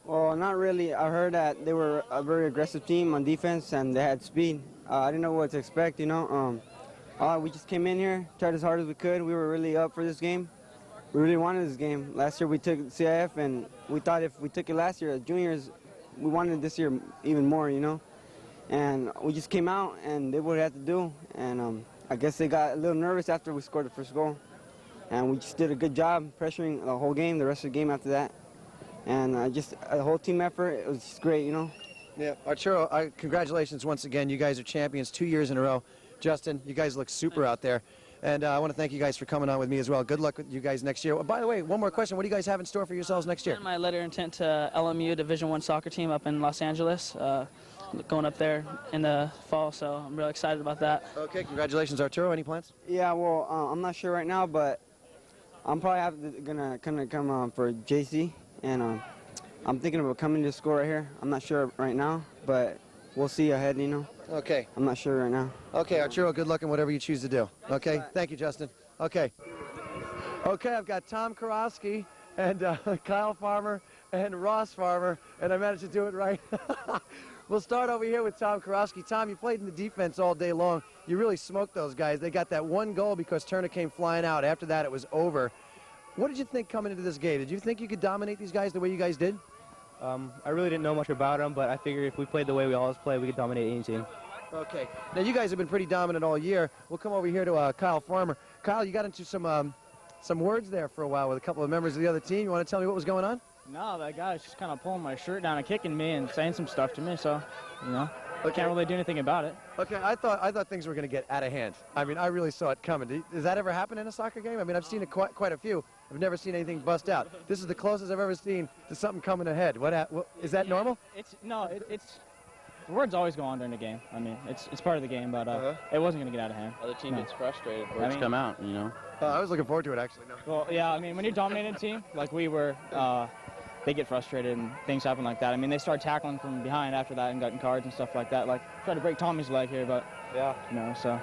Well, not really. I heard that they were a very aggressive team on defense and they had speed. I didn't know what to expect, you know. We just came in here, tried as hard as we could. We were really up for this game. We really wanted this game. Last year we took CIF, and we thought if we took it last year as juniors, we wanted it this year even more, you know. And we just came out and did what we had to do. And I guess they got a little nervous after we scored the first goal. And we just did a good job pressuring the whole game, the rest of the game after that. And just a whole team effort, it was just great, you know. Yeah, Arturo, congratulations once again. You guys are champions 2 years in a row. Justin, you guys look super out there. And I want to thank you guys for coming on with me as well. Good luck with you guys next year. By the way, one more question. What do you guys have in store for yourselves next year? My letter of intent to LMU Division I soccer team up in Los Angeles, going up there in the fall, so I'm really excited about that. Okay, congratulations, Arturo. Any plans? Yeah, well, I'm not sure right now, but I'm probably gonna come for JC, and I'm thinking about coming to school right here. I'm not sure right now, but we'll see ahead, you know. Okay. I'm not sure right now. Okay, Arturo, good luck in whatever you choose to do. Okay, thank you, Justin. Okay. Okay, I've got Tom Karofsky and Kyle Farmer and Ross Farmer, and I managed to do it right. We'll start over here with Tom Karofsky. Tom, you played in the defense all day long. You really smoked those guys. They got that one goal because Turner came flying out. After that, it was over. What did you think coming into this game? Did you think you could dominate these guys the way you guys did? I really didn't know much about them, but I figured if we played the way we always play, we could dominate any team. Okay. Now, you guys have been pretty dominant all year. We'll come over here to Kyle Farmer. Kyle, you got into some words there for a while with a couple of members of the other team. You want to tell me what was going on? No, that guy was just kind of pulling my shirt down and kicking me and saying some stuff to me, so, I can't really do anything about it. Okay, I thought things were going to get out of hand. I mean, I really saw it coming. Does that ever happen in a soccer game? I mean, I've seen it quite a few. I've never seen anything bust out. This is the closest I've ever seen to something coming ahead. What is that normal? It's words always go on during the game. I mean, it's part of the game, but it wasn't going to get out of hand. Other team gets frustrated. Words come out, I was looking forward to it, actually. No. Well, yeah, I mean, when you're dominating a team, like we were, they get frustrated and things happen like that. I mean, they start tackling from behind after that and gotten cards and stuff like that. Like, tried to break Tommy's leg here, but, so.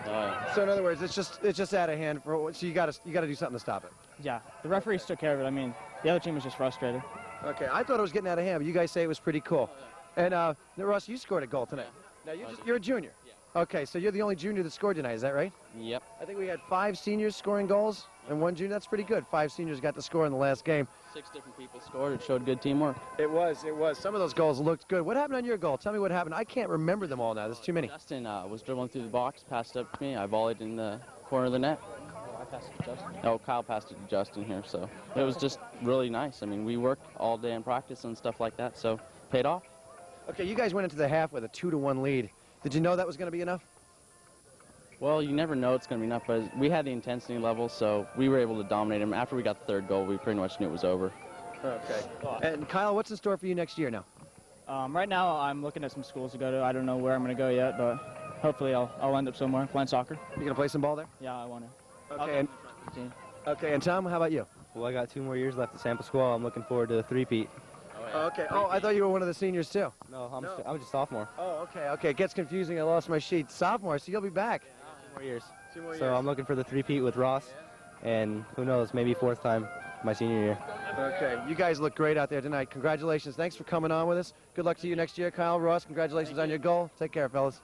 So, in other words, it's just out of hand. So you got to do something to stop it. Yeah, the referees took care of it. I mean, the other team was just frustrated. Okay, I thought it was getting out of hand, but you guys say it was pretty cool. And, Russ, you scored a goal tonight. Now, you're a junior. Yeah. Okay, so you're the only junior that scored tonight, is that right? Yep. I think we had 5 seniors scoring goals and 1 junior. That's pretty good. 5 seniors got to score in the last game. 6 different people scored. It showed good teamwork. It was. Some of those goals looked good. What happened on your goal? Tell me what happened. I can't remember them all now. There's too many. Justin was dribbling through the box, passed it up to me. I volleyed in the corner of the net. I passed it to Justin. Oh, Kyle passed it to Justin here, so it was just really nice. I mean, we worked all day in practice and stuff like that, so paid off. Okay, you guys went into the half with a 2-1 lead. Did you know that was going to be enough? Well, you never know it's going to be enough, but we had the intensity level, so we were able to dominate them. After we got the 3rd goal, we pretty much knew it was over. Okay. And Kyle, what's in store for you next year now? Right now, I'm looking at some schools to go to. I don't know where I'm going to go yet, but hopefully I'll end up somewhere playing soccer. You going to play some ball there? Yeah, I want to. Okay, and Tom, how about you? Well, I got 2 more years left at San Pasqual. I'm looking forward to the 3-peat. Okay. Oh, I thought you were one of the seniors, too. No, I'm just sophomore. Oh, okay. It gets confusing. I lost my sheet. Sophomore, so you'll be back. 2 more years. 2 more years. So I'm looking for the 3-peat with Ross, and who knows, maybe 4th time my senior year. Okay. You guys look great out there tonight. Congratulations. Thanks for coming on with us. Good luck to you next year, Kyle. Ross, congratulations on your goal. Take care, fellas.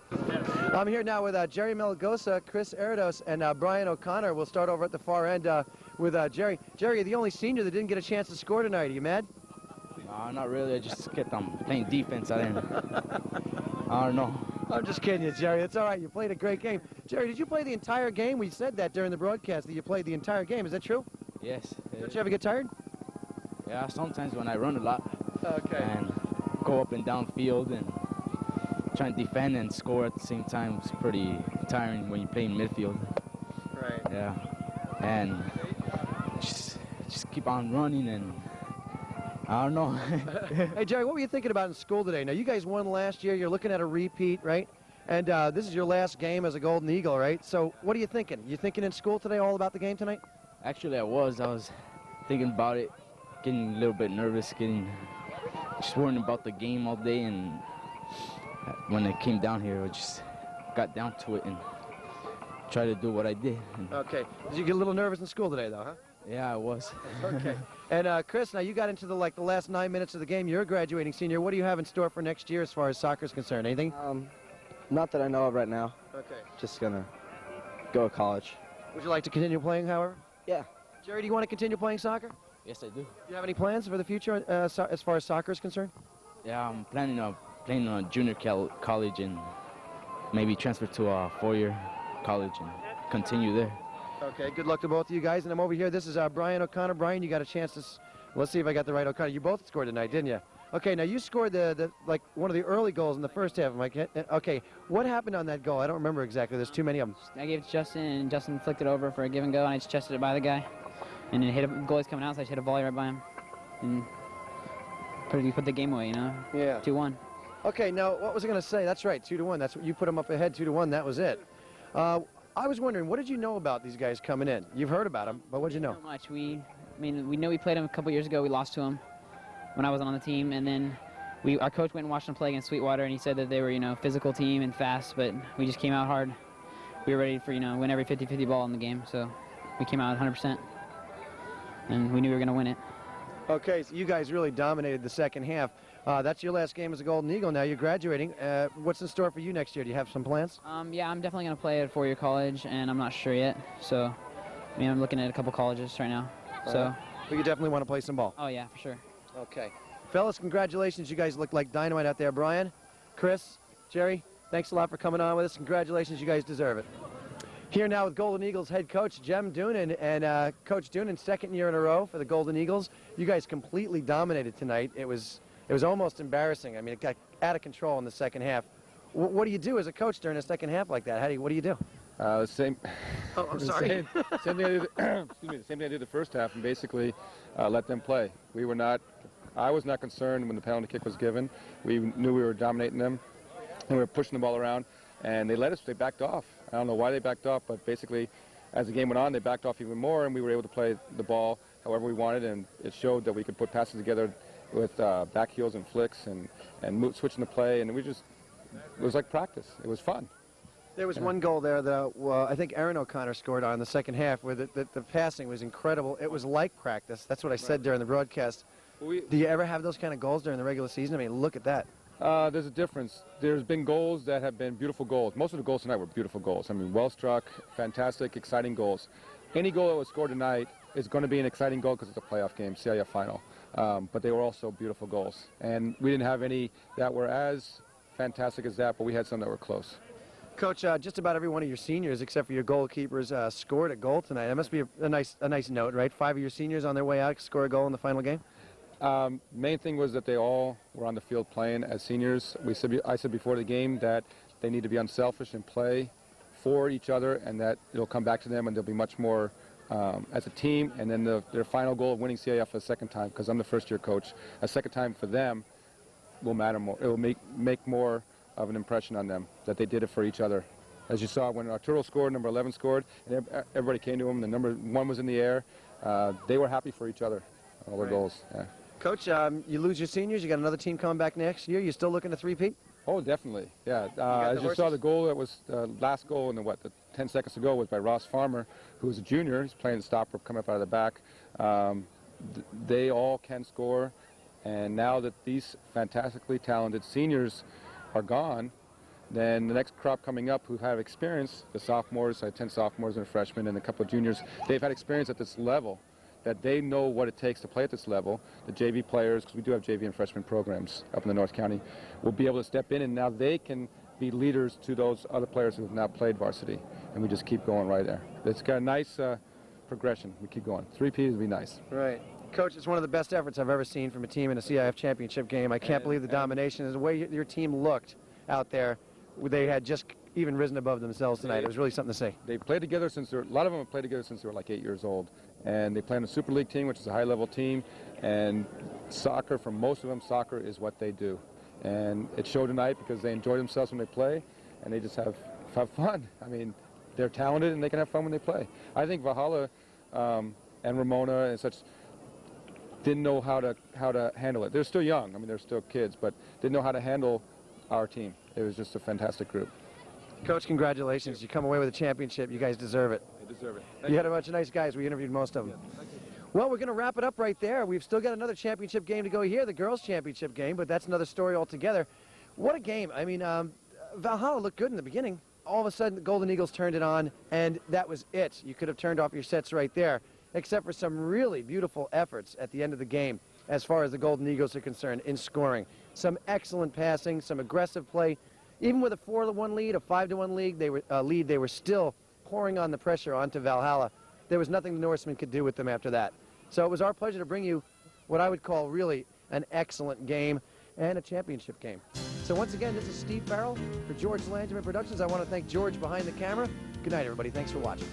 I'm here now with Jerry Melagosa, Chris Eridos, and Brian O'Connor. We'll start over at the far end with Jerry. Jerry, you're the only senior that didn't get a chance to score tonight. Are you mad? No, not really. I just kept on playing defense. I don't know. I'm just kidding you, Jerry. It's all right. You played a great game. Jerry, did you play the entire game? We said that during the broadcast, that you played the entire game. Is that true? Yes. Don't you ever get tired? Yeah, sometimes when I run a lot. Okay. And go up and down field and try and defend and score at the same time. It's pretty tiring when you play in midfield. Right. Yeah. And just keep on running and I don't know. Hey, Jerry, what were you thinking about in school today? Now, you guys won last year. You're looking at a repeat, right? And this is your last game as a Golden Eagle, right? So what are you thinking? You thinking in school today all about the game tonight? Actually, I was thinking about it, getting a little bit nervous, just worrying about the game all day. And when I came down here, I just got down to it and tried to do what I did. Okay. Did you get a little nervous in school today, though, huh? Yeah, I was. Okay. And Chris, now you got into the last 9 minutes of the game. You're a graduating senior. What do you have in store for next year as far as soccer is concerned? Anything? Not that I know of right now. Okay. Just gonna go to college. Would you like to continue playing, however? Yeah. Jerry, do you want to continue playing soccer? Yes, I do. Do you have any plans for the future as far as soccer is concerned? Yeah, I'm planning on playing on junior college and maybe transfer to a 4-year college and continue there. Okay, good luck to both of you guys. And I'm over here. This is Brian O'Connor. Brian, you got a chance to... Let's see if I got the right O'Connor. You both scored tonight, didn't you? Okay, now you scored one of the early goals in the first half, Mike. Okay, what happened on that goal? I don't remember exactly. There's too many of them. I gave it to Justin, and Justin flicked it over for a give and go, and I just chested it by the guy. And then the goalie's coming out, so I just hit a volley right by him. And put the game away, Yeah. 2-1. Okay, now, what was I going to say? That's right, 2-1. That's what you put them up ahead, 2-1. That was it. I was wondering, what did you know about these guys coming in? You've heard about them, but what did you know? Not much. We know we played them a couple years ago. We lost to them when I was on the team, and then our coach went and watched them play against Sweetwater, and he said that they were, physical team and fast, but we just came out hard. We were ready for, win every 50-50 ball in the game, so we came out 100%, and we knew we were going to win it. Okay, so you guys really dominated the second half. That's your last game as a Golden Eagle. Now you're graduating. What's in store for you next year? Do you have some plans? Yeah, I'm definitely going to play at a 4-year college, and I'm not sure yet. So, I'm looking at a couple colleges right now. So, but you definitely want to play some ball. Oh yeah, for sure. Okay, fellas, congratulations. You guys look like dynamite out there. Brian, Chris, Jerry, thanks a lot for coming on with us. Congratulations, you guys deserve it. Here now with Golden Eagles head coach Jem Doonan, and Coach Doonan, second year in a row for the Golden Eagles. You guys completely dominated tonight. It was almost embarrassing. I mean, it got out of control in the second half. What do you do as a coach during a second half like that? What do you do? Same. Oh, I'm sorry. Same thing I did. Excuse me. The same thing I did the first half, and basically let them play. I was not concerned when the penalty kick was given. We knew we were dominating them, and we were pushing the ball around. And they backed off. I don't know why they backed off, but basically, as the game went on, they backed off even more, and we were able to play the ball however we wanted, and it showed that we could put passes together with back heels and flicks and switching the play, and it was like practice. It was fun. There was one goal there that I think Aaron O'Connor scored on in the second half, where the passing was incredible. It was like practice. That's what I said during the broadcast. Do you ever have those kind of goals during the regular season? I mean, look at that. There's a difference. There's been goals that have been beautiful goals. Most of the goals tonight were beautiful goals. I mean, well struck, fantastic, exciting goals. Any goal that was scored tonight is going to be an exciting goal because it's a playoff game, CIF final. But they were also beautiful goals. And we didn't have any that were as fantastic as that, but we had some that were close. Coach, just about every one of your seniors, except for your goalkeepers, scored a goal tonight. That must be a nice note, right? 5 of your seniors on their way out score a goal in the final game? Main thing was that they all were on the field playing as seniors. I said before the game that they need to be unselfish and play for each other, and that it'll come back to them, and they'll be much more as a team. And then their final goal of winning CIF a second time, because I'm the first-year coach, a second time for them will matter more. It will make more of an impression on them that they did it for each other. As you saw, when Arturo scored, number 11 scored, and everybody came to him. The number 1 was in the air. They were happy for each other. All their goals. Yeah. Coach, you lose your seniors. You got another team coming back next year. You still looking to three-peat? Oh, definitely. Yeah. As you saw, the goal that was last goal in the 10 seconds ago was by Ross Farmer, who was a junior. He's playing the stopper, coming up out of the back. They all can score, and now that these fantastically talented seniors are gone, then the next crop coming up who have experience, the sophomores, I had 10 sophomores and a freshman and a couple of juniors, they've had experience at this level, that they know what it takes to play at this level. The JV players, because we do have JV and freshman programs up in the North County, will be able to step in, and now they can be leaders to those other players who have not played varsity, and we just keep going right there. It's got a nice progression. We keep going. 3P would be nice. Right. Coach, it's one of the best efforts I've ever seen from a team in a CIF championship game. I can't believe the domination. The way your team looked out there, they had just even risen above themselves tonight. It was really something to see. They played together since a lot of them have played together since they were like 8 years old. And they play on a Super League team, which is a high-level team. And soccer, for most of them, soccer is what they do. And it showed tonight because they enjoy themselves when they play, and they just have fun. I mean, they're talented, and they can have fun when they play. I think Valhalla and Ramona and such didn't know how to handle it. They're still young. I mean, they're still kids, but didn't know how to handle our team. It was just a fantastic group. Coach, congratulations. You come away with a championship. You guys deserve it. They deserve it. You had a bunch of nice guys. We interviewed most of them. Well, we're going to wrap it up right there. We've still got another championship game to go here, the girls' championship game, but that's another story altogether. What a game. I mean, Valhalla looked good in the beginning. All of a sudden, the Golden Eagles turned it on, and that was it. You could have turned off your sets right there, except for some really beautiful efforts at the end of the game as far as the Golden Eagles are concerned in scoring. Some excellent passing, some aggressive play. Even with a 4-1 lead, a 5-1 lead, they were still pouring on the pressure onto Valhalla. There was nothing the Norsemen could do with them after that. So it was our pleasure to bring you what I would call really an excellent game and a championship game. So once again, this is Steve Farrell for George Langerman Productions. I want to thank George behind the camera. Good night, everybody. Thanks for watching.